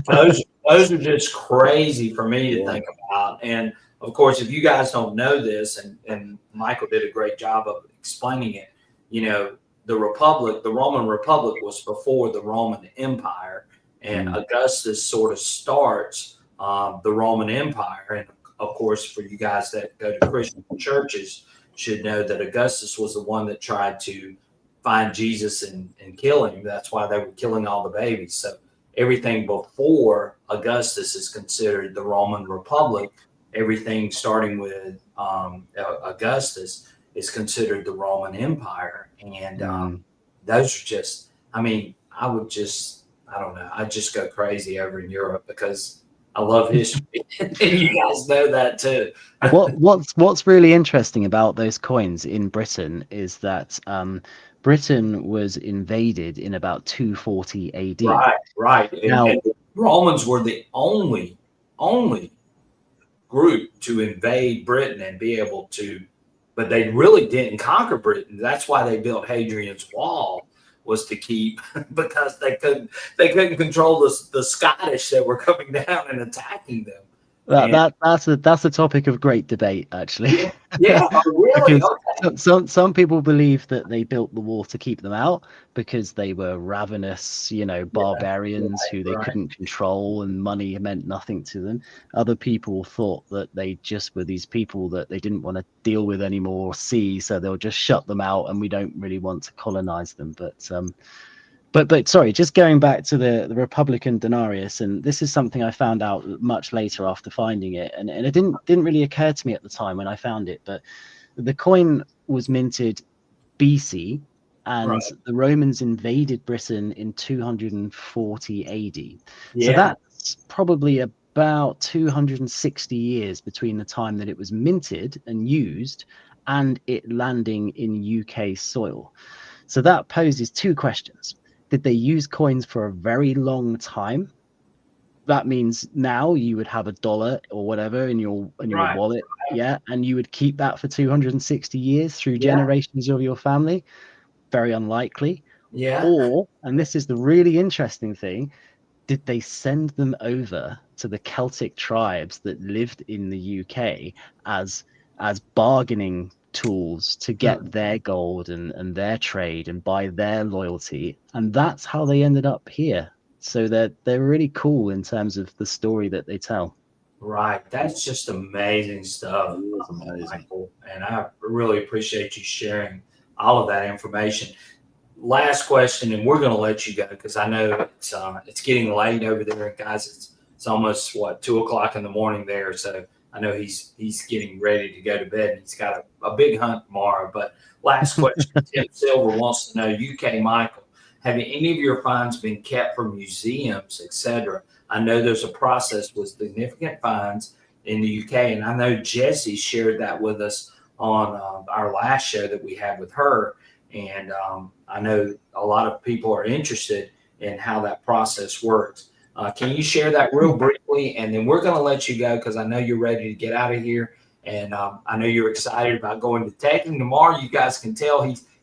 Those are just crazy for me to think about. And of course, if you guys don't know this, and Michael did a great job of explaining it, the Roman Republic was before the Roman Empire, and Augustus sort of starts the Roman Empire. And of course, for you guys that go to Christian churches, should know that Augustus was the one that tried to find Jesus and kill him. That's why they were killing all the babies. So everything before Augustus is considered the Roman Republic. Everything starting with Augustus is considered the Roman Empire. And those are just, I don't know, I'd just go crazy over in Europe because I love history. And you guys know that too. What's really interesting about those coins in Britain is that Britain was invaded in about 240 AD. Right. And the Romans were the only group to invade Britain and be able to, but they really didn't conquer Britain. That's why they built Hadrian's Wall, was to keep, because they couldn't control the Scottish that were coming down and attacking them. That's a topic of great debate, actually. Yeah, really? Because some people believe that they built the wall to keep them out because they were ravenous, barbarians who they couldn't control, and money meant nothing to them. Other people thought that they just were these people that they didn't want to deal with anymore or see, so they'll just shut them out, and we don't really want to colonize them. But sorry, just going back to the Republican denarius, and this is something I found out much later after finding it, and it didn't really occur to me at the time when I found it, but the coin was minted BC, and the Romans invaded Britain in 240 AD. So that's probably about 260 years between the time that it was minted and used and it landing in UK soil. So that poses two questions. Did they use coins for a very long time? That means now you would have $1 or whatever in your wallet, and you would keep that for 260 years through generations of your family. Very unlikely. Or, and this is the really interesting thing, did they send them over to the Celtic tribes that lived in the UK as bargaining tools to get their gold and their trade and buy their loyalty, and that's how they ended up here? So they're really cool in terms of the story that they tell. Right, that's just amazing stuff. Amazing. Michael, and I really appreciate you sharing all of that information. Last question, and we're going to let you go because I know it's getting late over there, and guys, it's almost 2:00 in the morning there. So I know he's getting ready to go to bed. He's got a big hunt tomorrow. But last question, Tim Silver wants to know, UK Michael, have any of your finds been kept for museums, etc.? I know there's a process with significant finds in the UK, and I know Jessie shared that with us on our last show that we had with her. And I know a lot of people are interested in how that process works. Can you share that real briefly? And then we're going to let you go because I know you're ready to get out of here. And I know you're excited about going detecting tomorrow. You guys can tell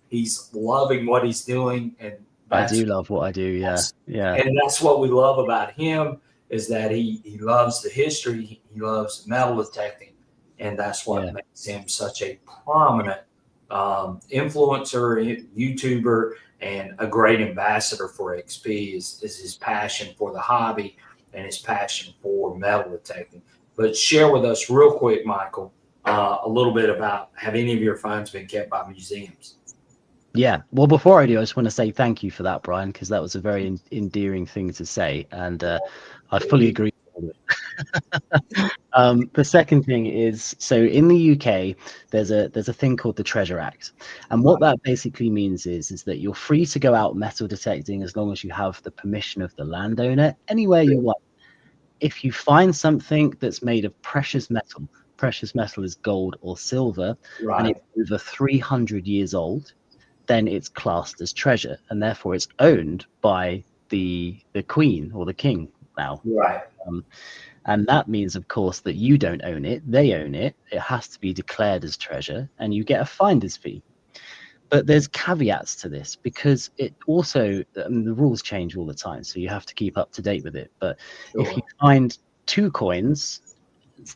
he's loving what he's doing. And I do love what I do. Yeah. Yeah. And that's what we love about him, is that he loves the history. He loves metal detecting. And that's what makes him such a prominent influencer, YouTuber, and a great ambassador for XP is his passion for the hobby and his passion for metal detecting. But share with us real quick, Michael, a little bit about, have any of your finds been kept by museums? Yeah. Well, before I do, I just want to say thank you for that, Brian, because that was a very endearing thing to say. And I fully agree. The second thing is, so in the UK, there's a thing called the Treasure Act, and what that basically means is that you're free to go out metal detecting as long as you have the permission of the landowner anywhere you want. If you find something that's made of precious metal is gold or silver, and it's over 300 years old, then it's classed as treasure, and therefore it's owned by the Queen or the King now. And that means, of course, that you don't own it, they own it. It has to be declared as treasure, and you get a finder's fee. But there's caveats to this, because it also, I mean, the rules change all the time, so you have to keep up to date with it. But if you find 2 coins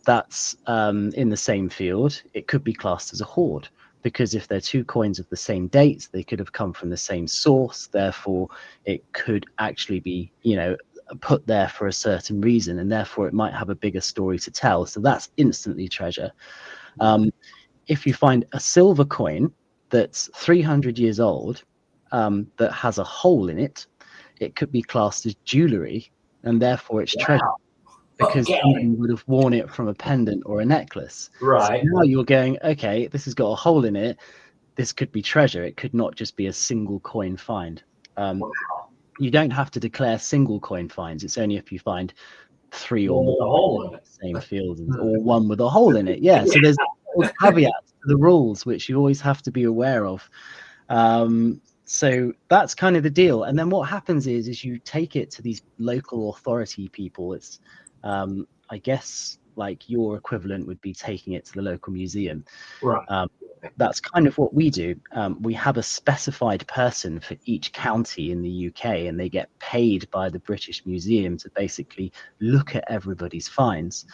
that's in the same field, it could be classed as a hoard, because if they're 2 coins of the same date, they could have come from the same source. Therefore, it could actually be, put there for a certain reason, and therefore it might have a bigger story to tell. So that's instantly treasure. If you find a silver coin that's 300 years old, that has a hole in it, it could be classed as jewelry, and therefore it's treasure, because someone would have worn it from a pendant or a necklace. So now you're going, okay, this has got a hole in it. This could be treasure. It could not just be a single coin find. You don't have to declare single coin finds. It's only if you find 3 or more in the same field, or 1 with a hole in it. Yeah. So there's caveats to the rules, which you always have to be aware of. So that's kind of the deal. And then what happens is you take it to these local authority people. It's, I guess, like your equivalent would be taking it to the local museum. That's kind of what we do. We have a specified person for each county in the UK, and they get paid by the British Museum to basically look at everybody's finds.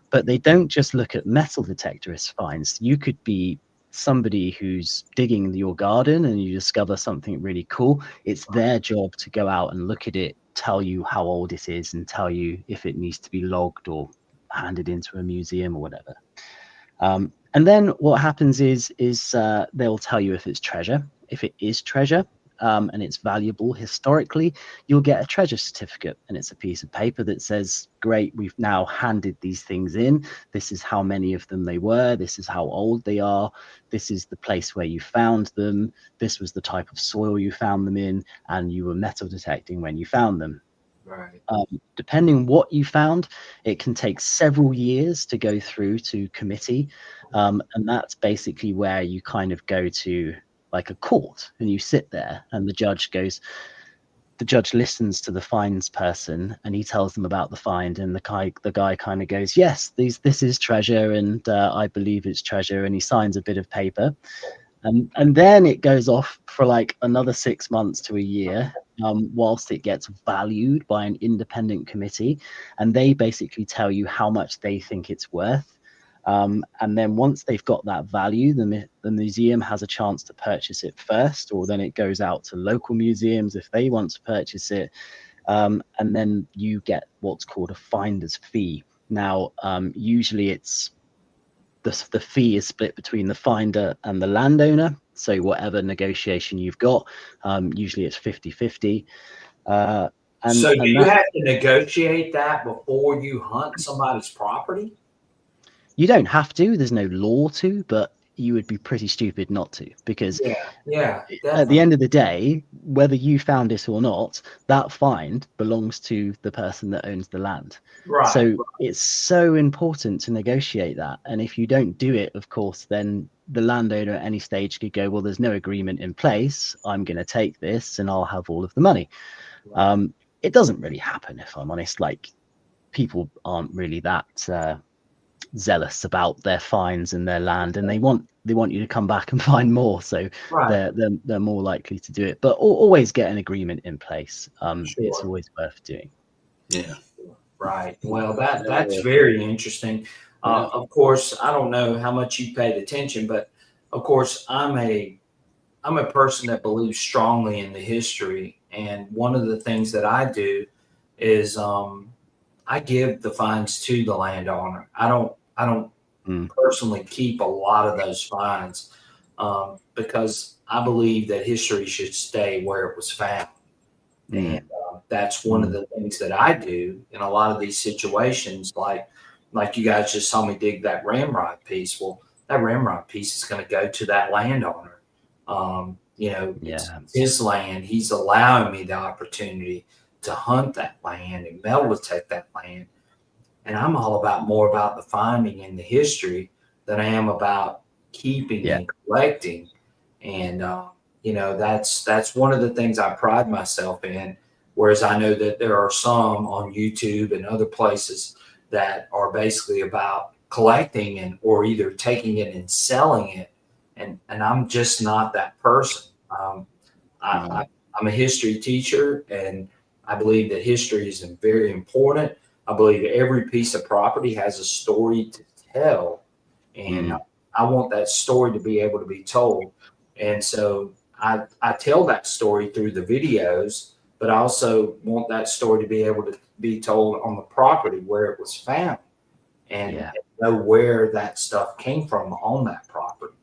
But they don't just look at metal detectorist finds. You could be somebody who's digging your garden and you discover something really cool. It's their job to go out and look at it, tell you how old it is, and tell you if it needs to be logged or handed into a museum or whatever. And then what happens is they'll tell you if it's treasure. If it is treasure, and it's valuable historically, you'll get a treasure certificate, and it's a piece of paper that says, great, we've now handed these things in. This is how many of them they were. This is how old they are. This is the place where you found them. This was the type of soil you found them in, and you were metal detecting when you found them. Depending what you found, it can take several years to go through to committee, and that's basically where you kind of go to like a court, and you sit there, and the judge listens to the finds person, and he tells them about the find, and the guy kind of goes, yes, this is treasure, and I believe it's treasure, and he signs a bit of paper. And then it goes off for like another 6 months to a year, whilst it gets valued by an independent committee, and they basically tell you how much they think it's worth. And then once they've got that value, the museum has a chance to purchase it first, or then it goes out to local museums if they want to purchase it. And then you get what's called a finder's fee. Now, usually it's the fee is split between the finder and the landowner. So whatever negotiation you've got, usually it's 50-50. So do you have to negotiate that before you hunt somebody's property? You don't have to. There's no law to, but you would be pretty stupid not to, because Yeah, at the definitely. end of the day, whether you found it or not, that find belongs to the person that owns the land. Right. So it's so important to negotiate that. And if you don't do it, of course, then the landowner at any stage could go, well, there's no agreement in place. I'm going to take this and I'll have all of the money. It doesn't really happen, if I'm honest. Like, people aren't really that zealous about their finds and their land, and they want you to come back and find more, so Right. they're more likely to do it. But always get an agreement in place. It's Sure. always worth doing. Yeah. Right. Well, that's very interesting. Of course, I don't know how much you paid attention, but of course, I'm a person that believes strongly in the history, and one of the things that I do is I give the finds to the landowner. I don't personally keep a lot of those finds because I believe that history should stay where it was found. And that's one of the things that I do in a lot of these situations. Like you guys just saw me dig that ramrod piece. Well, that ramrod piece is going to go to that landowner. It's his land. He's allowing me the opportunity to hunt that land and metal detect that land. And I'm all about more about the finding and the history than I am about keeping and collecting. And that's one of the things I pride myself in. Whereas I know that there are some on YouTube and other places that are basically about collecting and or either taking it and selling it. And I'm just not that person. I'm a history teacher, and I believe that history is very important. I believe every piece of property has a story to tell, and I want that story to be able to be told. And so I tell that story through the videos, but I also want that story to be able to be told on the property where it was found and know where that stuff came from on that property.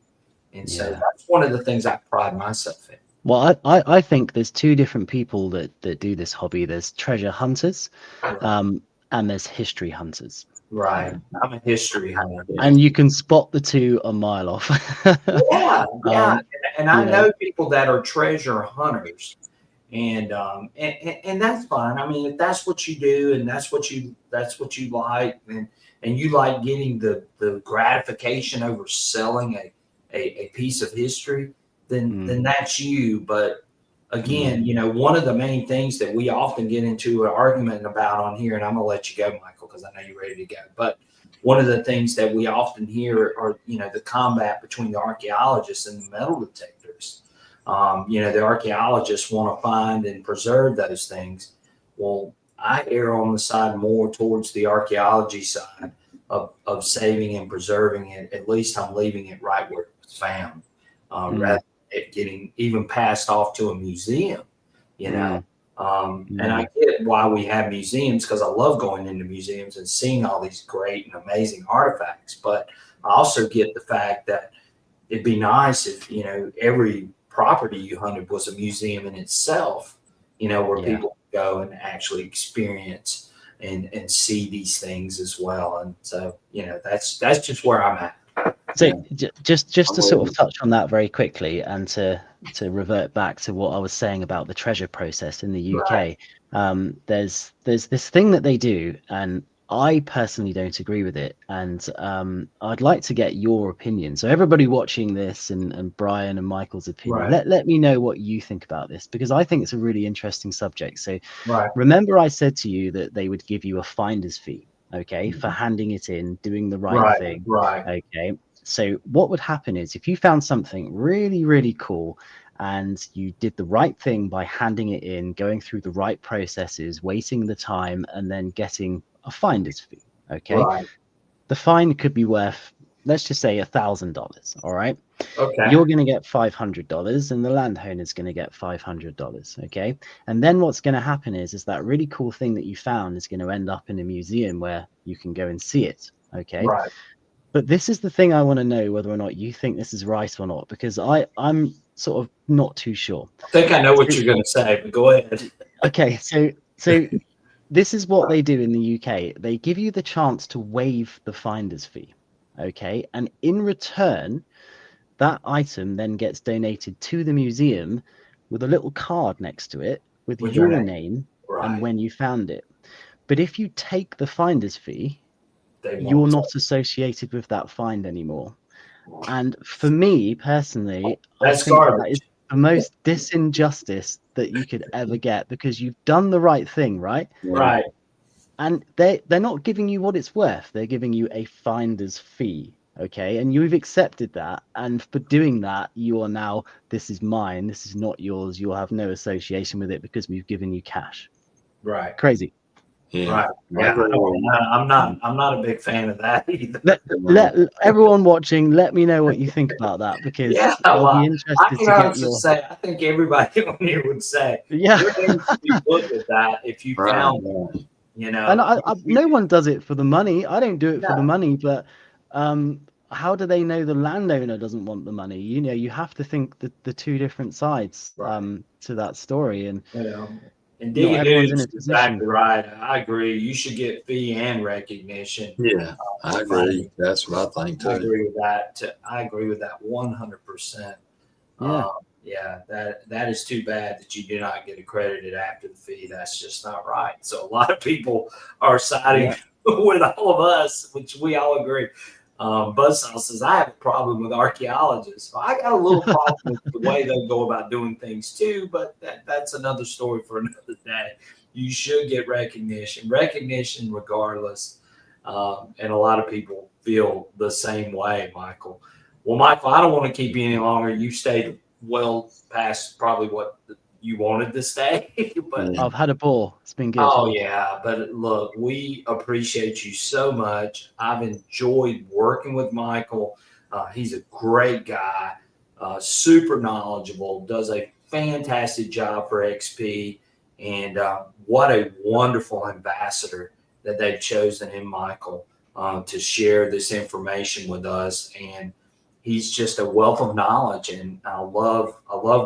And so that's one of the things I pride myself in. Well, I think there's two different people that do this hobby. There's treasure hunters, and there's history hunters. Right. I'm a history hunter. And you can spot the two a mile off. Yeah. And I know people that are treasure hunters. And that's fine. I mean, if that's what you do and that's what you like, and you like getting the gratification over selling a piece of history, then that's you. But again, one of the main things that we often get into an argument about on here, and I'm gonna let you go, Michael, because I know you're ready to go. But one of the things that we often hear are, the combat between the archaeologists and the metal detectors. The archaeologists want to find and preserve those things. Well, I err on the side more towards the archaeology side of saving and preserving it. At least I'm leaving it right where it was found, rather than it getting even passed off to a museum, And I get why we have museums, because I love going into museums and seeing all these great and amazing artifacts. But I also get the fact that it'd be nice if, every property you hunted was a museum in itself, where people go and actually experience and see these things as well. And so, that's just where I'm at. So just to sort of touch on that very quickly, and to revert back to what I was saying about the treasure process in the UK, there's this thing that they do, and I personally don't agree with it, and I'd like to get your opinion. So everybody watching this, and Brian and Michael's opinion, let me know what you think about this, because I think it's a really interesting subject. So remember I said to you that they would give you a finder's fee, for handing it in, doing the right thing. Okay. So what would happen is, if you found something really, really cool and you did the right thing by handing it in, going through the right processes, waiting the time, and then getting a finder's fee, the fine could be worth, let's just say, $1,000. All right. Okay. You're going to get $500, and the landowner's going to get $500. Okay. And then what's going to happen is that really cool thing that you found is going to end up in a museum where you can go and see it. Okay. But this is the thing I want to know, whether or not you think this is right or not, because I'm sort of not too sure. I think I know what you're going to say, but go ahead. Okay, so this is what they do in the UK. They give you the chance to waive the finder's fee. Okay, and in return, that item then gets donated to the museum with a little card next to it with With your your name and Right. when you found it. But if you take the finder's fee, They you're won't. not associated with that find anymore. And for me personally, I That's think that garbage. is the most disinjustice that you could ever get, because you've done the right thing, right? Right. And they're not giving you what it's worth. They're giving you a finder's fee. Okay, and you've accepted that, and for doing that, you are now, this is mine, this is not yours, you'll have no association with it because we've given you cash. Right. Crazy. Yeah. Right. Yeah. I'm not a big fan of that either. Let everyone watching, let me know what you think about that, because Yeah, I'll well, be I interested can to get honestly your say I think everybody on here would say yeah. your name should be looked at that if you Right. found it. You know, And no one does it for the money. I don't do it for the No. money, but how do they know the landowner doesn't want the money? You know, you have to think the two different sides Right. to that story, and you know, and not digging everyone's in news a is position. exactly right. I agree. You should get fee and recognition. Yeah, I for agree. finding. That's what I think I too. agree with that. I agree with that 100%. Yeah. Yeah, that is too bad that you do not get accredited after the fee. That's just not right. So a lot of people are siding with all of us, which we all agree. Buzzsaw says, I have a problem with archaeologists. Well, I got a little problem with the way they go about doing things too, but that's another story for another day. You should get recognition regardless. And a lot of people feel the same way, Michael. Well, Michael, I don't want to keep you any longer. You stayed well past probably what you wanted to stay, but I've had a ball. It's been good. oh yeah, but look, we appreciate you so much. I've enjoyed working with Michael. He's a great guy, super knowledgeable, does a fantastic job for XP, and what a wonderful ambassador that they've chosen in Michael to share this information with us. And he's just a wealth of knowledge, and I love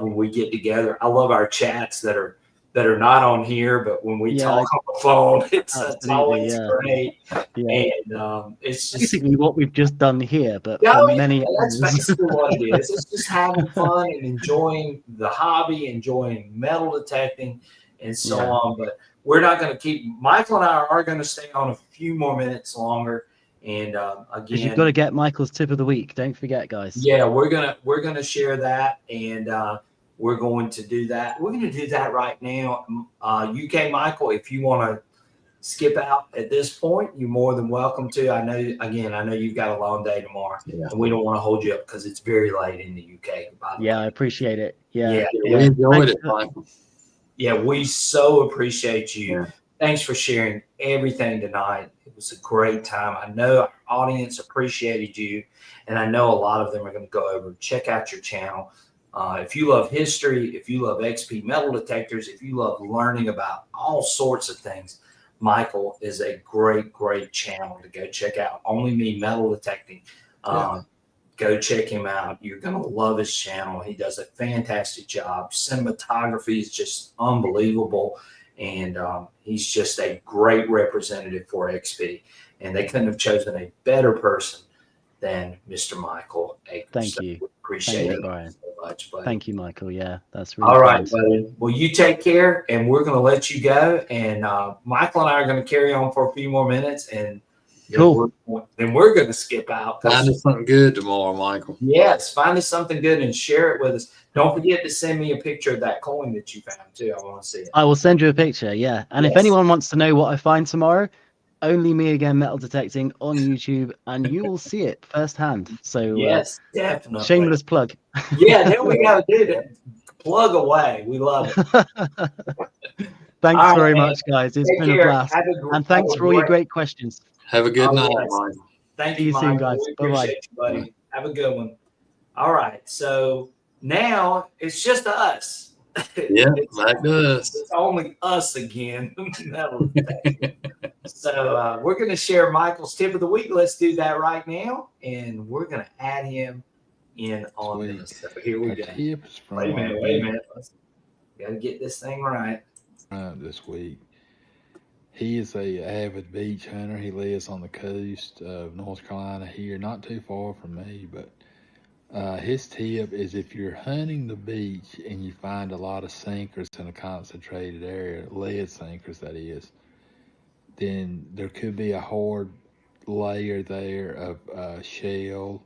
when we get together. I love our chats that are not on here, but when we talk on the phone, it's always great. Yeah. And it's just basically what we've just done here, but for many that's basically what it is. It's just having fun and enjoying the hobby, enjoying metal detecting, and so on. But we're not going to keep. Michael and I are going to stay on a few more minutes longer. And again, you've got to get Michael's tip of the week. Don't forget, guys. Yeah, we're gonna share that, and we're going to do that. We're going to do that right now. UK Michael, if you want to skip out at this point, you're more than welcome to. I know you've got a long day tomorrow, and we don't want to hold you up because it's very late in the UK. By the way. I appreciate it. We enjoyed it, Michael. Yeah, we so appreciate you. Yeah. Thanks for sharing everything tonight. It was a great time. I know our audience appreciated you, and I know a lot of them are going to go over and check out your channel. If you love history, if you love XP metal detectors, if you love learning about all sorts of things, Michael is a great channel to go check out. Only Me Metal Detecting. Go check him out. You're going to love his channel. He does a fantastic job. Cinematography is just unbelievable. And he's just a great representative for XP. And they couldn't have chosen a better person than Mr. Michael Eakers. Thank you. Appreciate it Brian. so much. Buddy. Thank you, Michael. Yeah, that's really all right, kind. buddy. Well, you take care, and we're going to let you go. And Michael and I are going to carry on for a few more minutes, and cool. Then we're going to skip out. Find us something good tomorrow, Michael. Yes, find us something good and share it with us. Don't forget to send me a picture of that coin that you found too. I want to see it. I will send you a picture. Yeah, and if anyone wants to know what I find tomorrow, Only Me Again Metal Detecting on YouTube, and you will see it firsthand. So yes, definitely. Shameless plug. Yeah, there we go, dude. Plug away. We love it. Thanks very much, guys. It's been a blast. And thanks for all your great questions. Have a good night, Michael. Thank you, you, Michael. soon, guys. We appreciate you, buddy. Have a good one. All right. So now it's just us. Yeah, like us. It's only us again. So we're going to share Michael's tip of the week. Let's do that right now. And we're going to add him in on this. So here we go. Wait a minute. Got to get this thing right. This week. He is a avid beach hunter. He lives on the coast of North Carolina here, not too far from me. But his tip is if you're hunting the beach and you find a lot of sinkers in a concentrated area, lead sinkers that is, then there could be a hard layer there of shell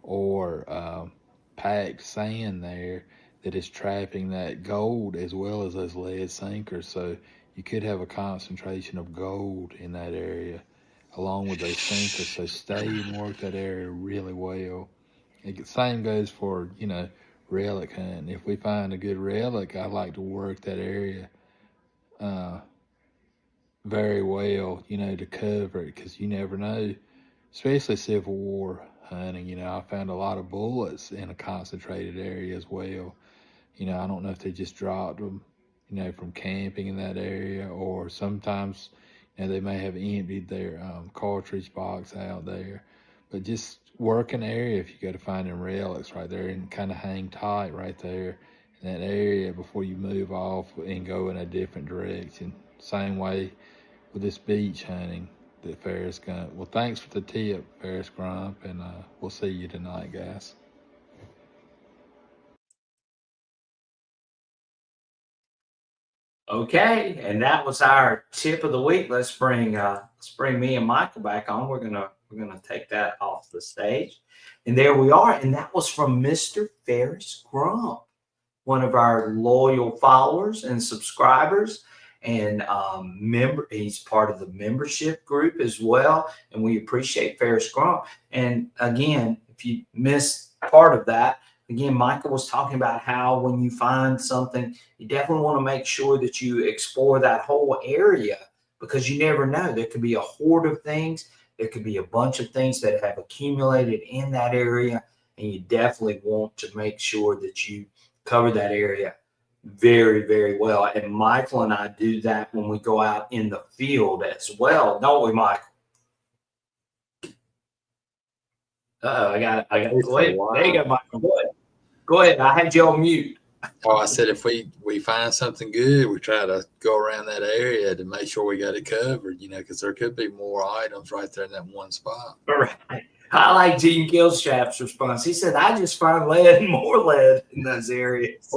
or packed sand there that is trapping that gold as well as those lead sinkers. So you could have a concentration of gold in that area along with those sinkers. So stay and work that area really well. Same goes for, relic hunting. If we find a good relic, I like to work that area very well, to cover it, because you never know, especially Civil War hunting. I found a lot of bullets in a concentrated area as well. I don't know if they just dropped them, from camping in that area, or sometimes, they may have emptied their cartridge box out there. But just work an area if you go to finding relics right there and kind of hang tight right there in that area before you move off and go in a different direction. Same way with this beach hunting that Ferris Gump. Well, thanks for the tip, Ferris Grump, and we'll see you tonight, guys. Okay, and that was our tip of the week. Let's bring me and Michael back on. We're gonna take that off the stage, and there we are. And that was from Mr. Ferris Grump, one of our loyal followers and subscribers. And he's part of the membership group as well, and we appreciate Ferris Grump. And again, if you missed part of that, again, Michael was talking about how when you find something, you definitely want to make sure that you explore that whole area, because you never know. There could be a horde of things. There could be a bunch of things that have accumulated in that area, and you definitely want to make sure that you cover that area very, very well. And Michael and I do that when we go out in the field as well, don't we, Michael? I got wait, there you go, Michael. Go ahead. I had you on mute. Oh, I said if we find something good, we try to go around that area to make sure we got it covered, because there could be more items right there in that one spot. All right. I like Gene Gilstrap's response. He said, I just find lead and more lead in those areas.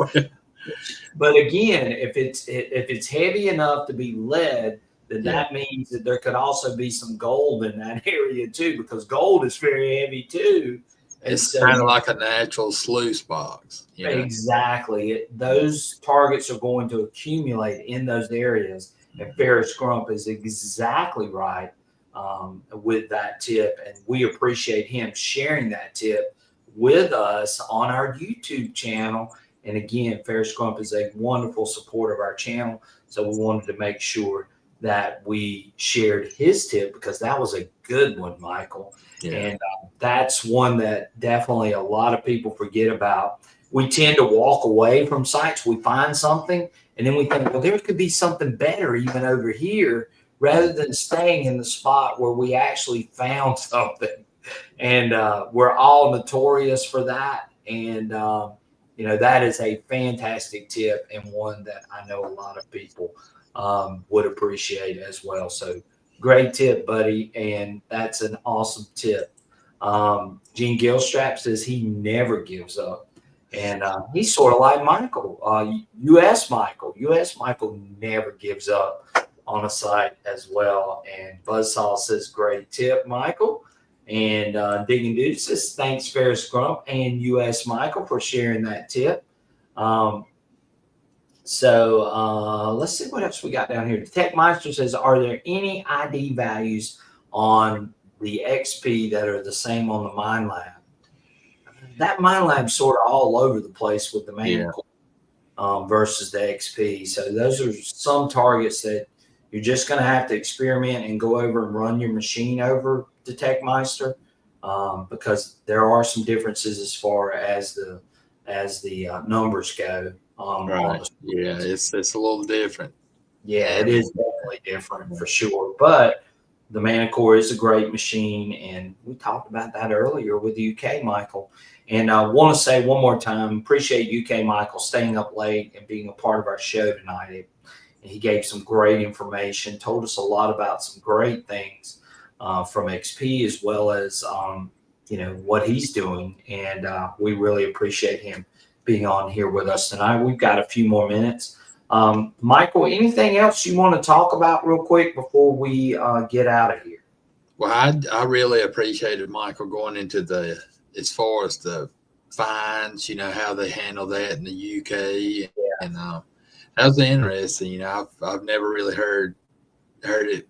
But again, if it's heavy enough to be lead, then that means that there could also be some gold in that area too, because gold is very heavy too. It's kind of like a natural sluice box. Exactly. Those targets are going to accumulate in those areas. And Ferris Grump is exactly right with that tip. And we appreciate him sharing that tip with us on our YouTube channel. And again, Ferris Grump is a wonderful supporter of our channel. So we wanted to make sure that we shared his tip, because that was a good one, Michael. Yeah. And that's one that definitely a lot of people forget about. We tend to walk away from sites. We find something, and then we think, well, there could be something better even over here, rather than staying in the spot where we actually found something. And we're all notorious for that. And that is a fantastic tip, and one that I know a lot of people would appreciate as well. So great tip, buddy. And that's an awesome tip. Gene Gilstrap says he never gives up. And he's sort of like Michael, US Michael never gives up on a site as well. And Buzzsaw says, great tip, Michael. And Digging Dude says, thanks, Ferris Grump and US Michael, for sharing that tip. So let's see what else we got down here. Techmeister says, are there any ID values on the XP that are the same on the Mine Lab? That Mine Lab's sort of all over the place with the main versus the XP. So those are some targets that you're just going to have to experiment and go over and run your machine over to Techmeister, because there are some differences as far as the numbers go. Right. Yeah, it's a little different. Yeah, it is definitely different for sure. But the Manicore is a great machine, and we talked about that earlier with UK Michael. And I want to say one more time, appreciate UK Michael staying up late and being a part of our show tonight. and he gave some great information, told us a lot about some great things from XP, as well as what he's doing, and we really appreciate him being on here with us tonight. We've got a few more minutes. Michael, anything else you want to talk about real quick before we get out of here? Well, I really appreciated Michael going into as far as the fines, how they handle that in the UK, and that was interesting. I've never really heard it.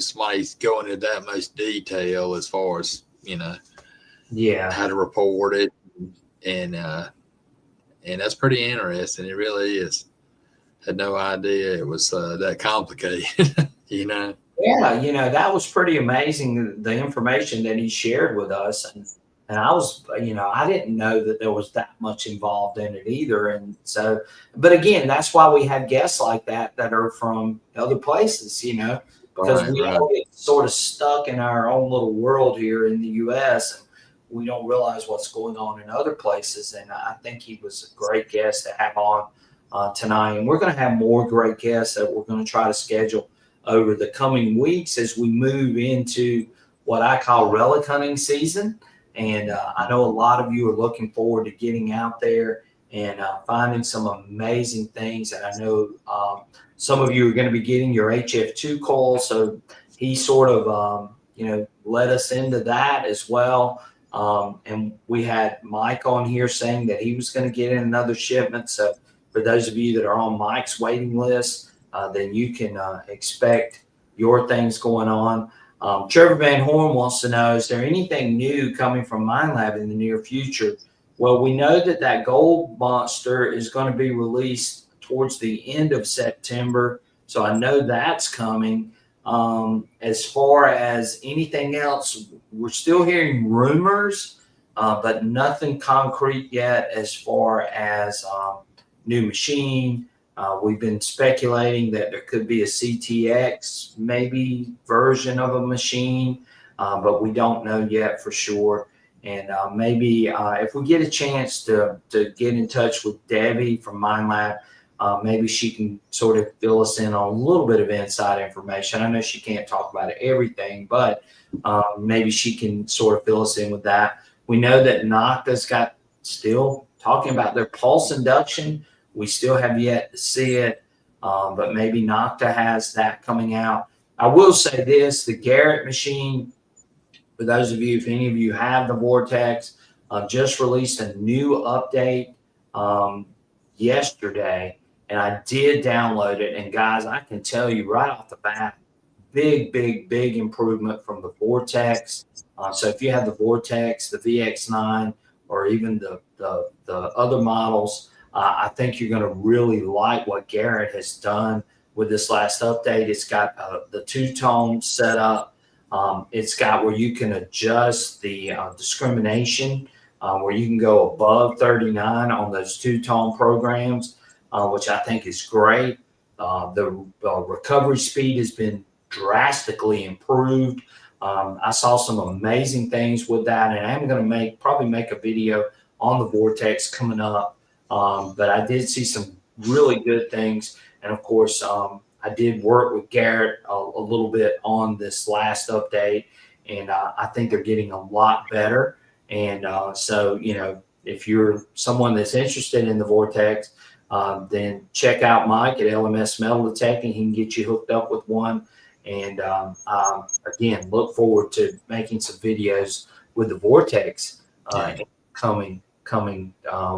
Somebody's going into that much detail as far as how to report it, and that's pretty interesting. It really is. Had no idea it was that complicated. Yeah, that was pretty amazing, the information that he shared with us. And I was, I didn't know that there was that much involved in it either. And so, but again, that's why we have guests like that are from other places, because we all get sort of stuck in our own little world here in the U.S. and we don't realize what's going on in other places. And I think he was a great guest to have on tonight. And we're going to have more great guests that we're going to try to schedule over the coming weeks as we move into what I call relic hunting season. And I know a lot of you are looking forward to getting out there and finding some amazing things. And I know some of you are going to be getting your HF2 coil. So he sort of, led us into that as well. And we had Mike on here saying that he was going to get in another shipment. So for those of you that are on Mike's waiting list, then you can expect your things going on. Trevor Van Horn wants to know, is there anything new coming from Mine Lab in the near future? Well, we know that Gold Monster is going to be released towards the end of September. So I know that's coming. As far as anything else, we're still hearing rumors, but nothing concrete yet as far as new machine. We've been speculating that there could be a CTX maybe version of a machine, but we don't know yet for sure. And maybe if we get a chance to get in touch with Debbie from Mine Lab, maybe she can sort of fill us in on a little bit of inside information. I know she can't talk about everything, but maybe she can sort of fill us in with that. We know that Nocta's got still talking about their pulse induction. We still have yet to see it, but maybe Nocta has that coming out. I will say this, the Garrett machine, for those of you, if any of you have the Vortex, just released a new update yesterday, and I did download it. And guys, I can tell you right off the bat, big improvement from the Vortex. So if you have the Vortex, the VX9, or even the other models, I think you're going to really like what Garrett has done with this last update. It's got the two-tone setup. It's got where you can adjust the discrimination, where you can go above 39 on those two-tone programs, which I think is great. The recovery speed has been drastically improved. I saw some amazing things with that, and I'm going to probably make a video on the Vortex coming up. But I did see some really good things. And of course, I did work with Garrett a little bit on this last update, and I think they're getting a lot better. And so, if you're someone that's interested in the Vortex, then check out Mike at LMS Metal Detecting. He can get you hooked up with one. And again, look forward to making some videos with the Vortex in coming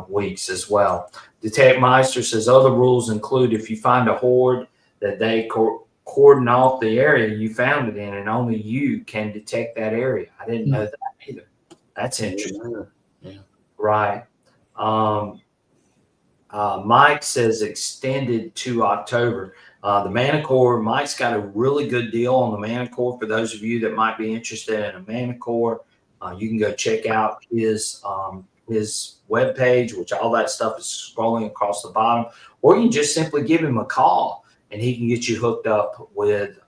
weeks as well. Detect Meister says other rules include if you find a horde that they cordon off the area you found it in, and only you can detect that area. I didn't know that either. That's interesting. Yeah. Right. Mike says extended to October. The Manicore, Mike's got a really good deal on the Manicore. For those of you that might be interested in a Manicore, you can go check out his webpage, which all that stuff is scrolling across the bottom, or you can just simply give him a call and he can get you hooked up with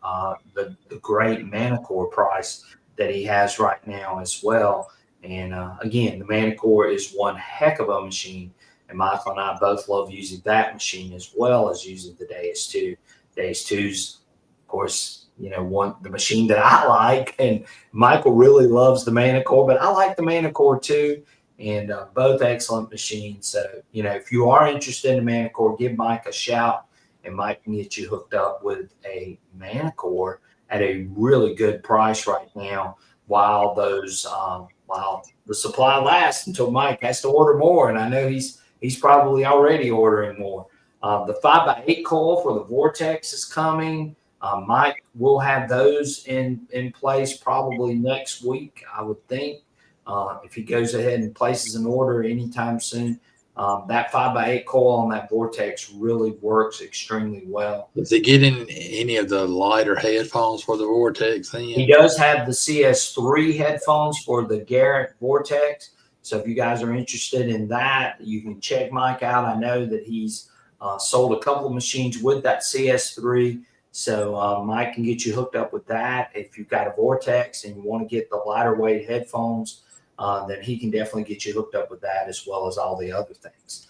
the great Manicore price that he has right now as well. And again, the Manicore is one heck of a machine. And Michael and I both love using that machine as well as using the Deus 2. Deus 2's, of course, the machine that I like, and Michael really loves the Manicore, but I like the Manicore too, and both excellent machines. So, if you are interested in Manicore, give Mike a shout, and Mike can get you hooked up with a Manicore at a really good price right now while the supply lasts until Mike has to order more. And I know he's probably already ordering more. The 5x8 coil for the Vortex is coming. Mike will have those in place probably next week, I would think, if he goes ahead and places an order anytime soon. That 5x8 coil on that Vortex really works extremely well. Does he get in any of the lighter headphones for the Vortex then? He does have the CS3 headphones for the Garrett Vortex. So if you guys are interested in that, you can check Mike out. I know that he's sold a couple of machines with that CS3. So Mike can get you hooked up with that. If you've got a Vortex and you want to get the lighter weight headphones, then he can definitely get you hooked up with that as well as all the other things.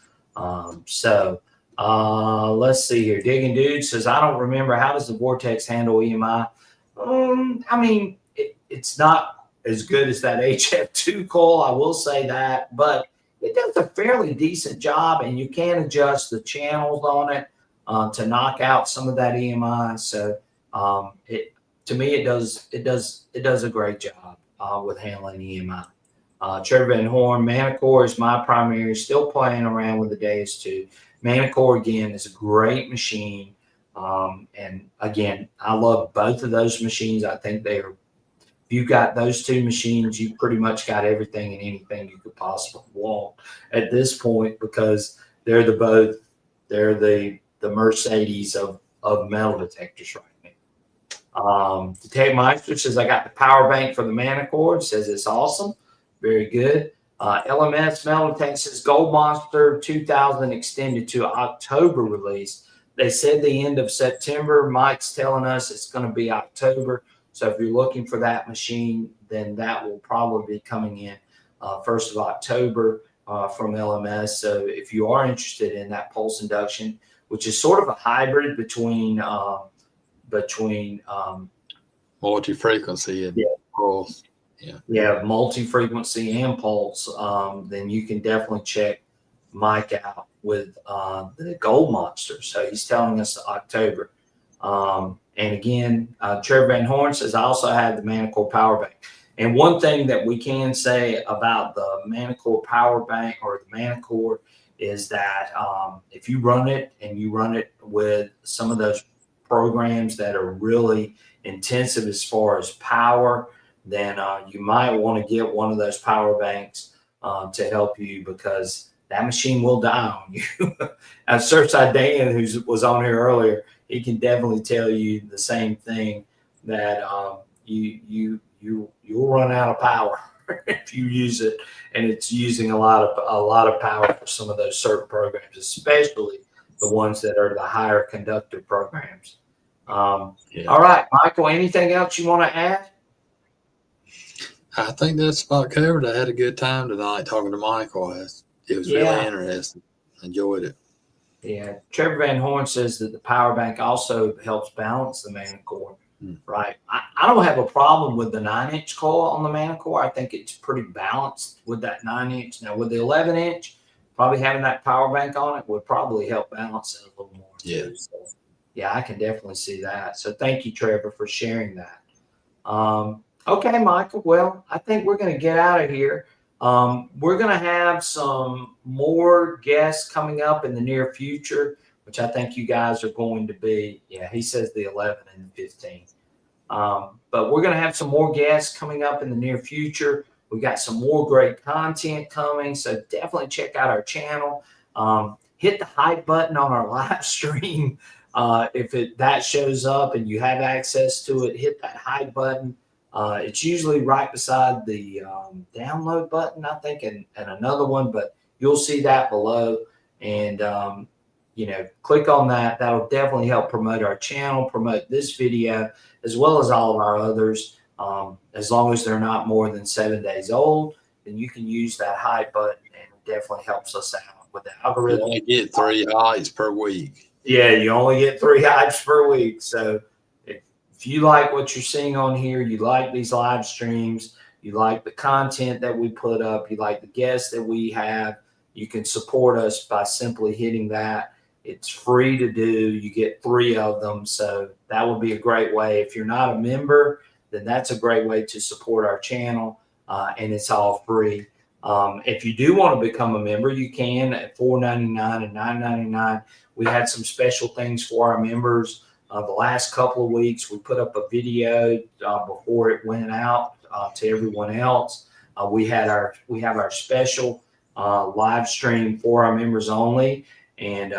Let's see here. Digging Dude says, I don't remember. How does the Vortex handle EMI? It's not as good as that HF2 coil, I will say that, but it does a fairly decent job, and you can adjust the channels on it to knock out some of that EMI. So to me, it does a great job with handling EMI. Trevor Van Horn, Manicore is my primary, still playing around with the Deus 2. Manicore, again, is a great machine. And again, I love both of those machines. I think if you got those two machines, you pretty much got everything and anything you could possibly want at this point, because they're the Mercedes of metal detectors right now. Detector Meister says, I got the power bank for the Manicore. Says it's awesome. Very good. LMS Metal Detector says Gold Monster 2000 extended to October release. They said the end of September. Mike's telling us it's going to be October. So if you're looking for that machine, then that will probably be coming in 1st of October from LMS. So if you are interested in that pulse induction, which is sort of a hybrid between multi-frequency and pulse. Yeah, multi-frequency and pulse, then you can definitely check Mike out with the Gold Monster. So he's telling us October. And again, Trevor Van Horn says, I also have the Manicore power bank. And one thing that we can say about the Manicore power bank or the Manicore is that if you run it and you run it with some of those programs that are really intensive as far as power, then you might want to get one of those power banks to help you, because that machine will die on you. Surfside Dan, who was on here earlier, he can definitely tell you the same thing, that you'll run out of power if you use it, and it's using a lot of power for some of those certain programs, especially the ones that are the higher conductor programs. All right, Michael, anything else you want to add? I think that's about covered. I had a good time tonight talking to Michael. It was really interesting. Enjoyed it. Yeah. Trevor Van Horn says that the power bank also helps balance the Manicore. Right. I don't have a problem with the 9-inch coil on the Manicore. I think it's pretty balanced with that 9-inch. Now, with the 11-inch, probably having that power bank on it would probably help balance it a little more too. So, yeah, I can definitely see that. So thank you, Trevor, for sharing that. Okay, Michael. Well, I think we're going to get out of here. We're going to have some more guests coming up in the near future, which I think you guys are going to be. Yeah, he says the 11 and the 15. But we're going to have some more guests coming up in the near future. We got some more great content coming, so definitely check out our channel. Hit the hype button on our live stream. If that shows up and you have access to it, hit that hype button. It's usually right beside the download button, I think, and another one, but you'll see that below. And, click on that. That'll definitely help promote our channel, promote this video, as well as all of our others. As long as they're not more than 7 days old, then you can use that hype button, and it definitely helps us out. with the You algorithm. only get 3 hides per week. Yeah, you only get 3 hides per week. So if you like what you're seeing on here, you like these live streams, you like the content that we put up, you like the guests that we have, you can support us by simply hitting that. It's free to do. You get 3 of them. So that would be a great way. If you're not a member, then that's a great way to support our channel. And it's all free. If you do want to become a member, you can at $4.99 and $9.99. We had some special things for our members. The last couple of weeks, we put up a video before it went out to everyone else. We have our special live stream for our members only. And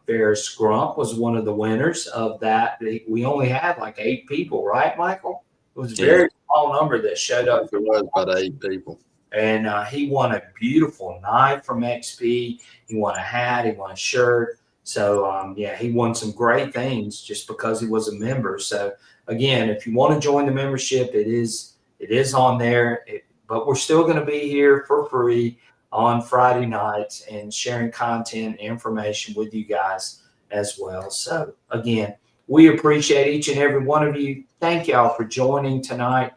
Ferris Grump was one of the winners of that. We only had like 8 people, right, Michael? It was a very small number that showed up. It was about 8 people. And he won a beautiful knife from XP. He won a hat. He won a shirt. So, he won some great things just because he was a member. So, again, if you want to join the membership, it is on there. But we're still going to be here for free on Friday nights and sharing content and information with you guys as well. So, again, we appreciate each and every one of you. Thank y'all for joining tonight.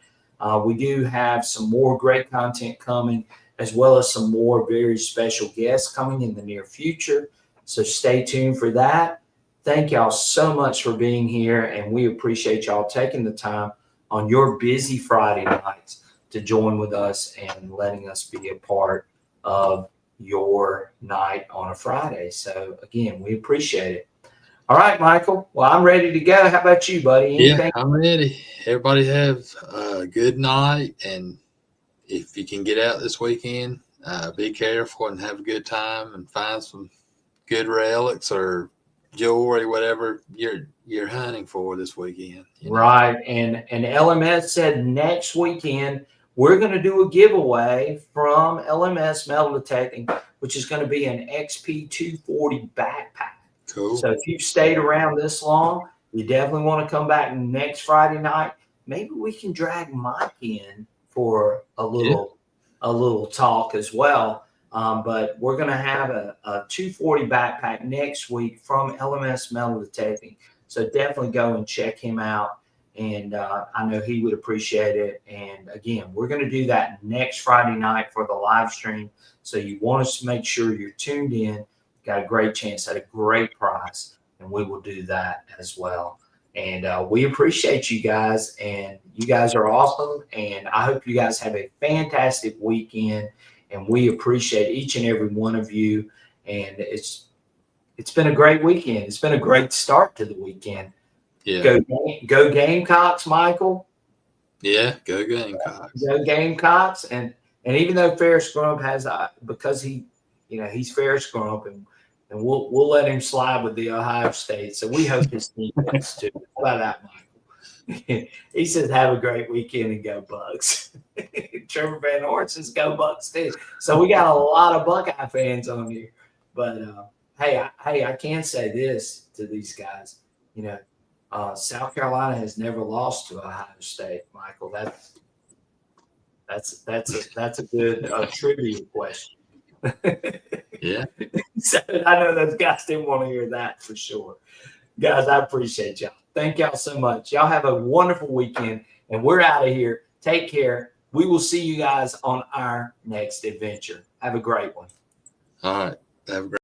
We do have some more great content coming, as well as some more very special guests coming in the near future. So stay tuned for that. Thank y'all so much for being here, and we appreciate y'all taking the time on your busy Friday nights to join with us and letting us be a part of your night on a Friday. So again, we appreciate it. All right, Michael. Well, I'm ready to go. How about you, buddy? Anything? Yeah, I'm ready. Everybody have a good night, and if you can get out this weekend, be careful and have a good time and find some good relics or jewelry, whatever you're hunting for this weekend. Right. And LMS said next weekend we're going to do a giveaway from LMS Metal Detecting, which is going to be an XP 240 backpack. Cool. So if you've stayed around this long, you definitely want to come back next Friday night. Maybe we can drag Mike in for a little talk as well. But we're going to have a 240 backpack next week from LMS Metal Detecting. So definitely go and check him out. And I know he would appreciate it. And again, we're going to do that next Friday night for the live stream. So you want to make sure you're tuned in. Got a great chance at a great price. And we will do that as well. And we appreciate you guys. And you guys are awesome. And I hope you guys have a fantastic weekend. And we appreciate each and every one of you. And it's been a great weekend. It's been a great start to the weekend. Yeah. Go Gamecocks, Michael. Yeah, go Gamecocks. Go Gamecocks. And even though Ferris Grump has, because he's Ferris Grump, and we'll let him slide with the Ohio State. So we hope his team wins too. How about that, Michael? He says, have a great weekend and go Bucks. Trevor Van Horn says, go Bucks too. So we got a lot of Buckeye fans on here. But, hey, I can say this to these guys. South Carolina has never lost to Ohio State, Michael. That's a good trivia question. Yeah. So I know those guys didn't want to hear that for sure. Guys, I appreciate y'all. Thank y'all so much. Y'all have a wonderful weekend, and we're out of here. Take care. We will see you guys on our next adventure. Have a great one. All right. Have a great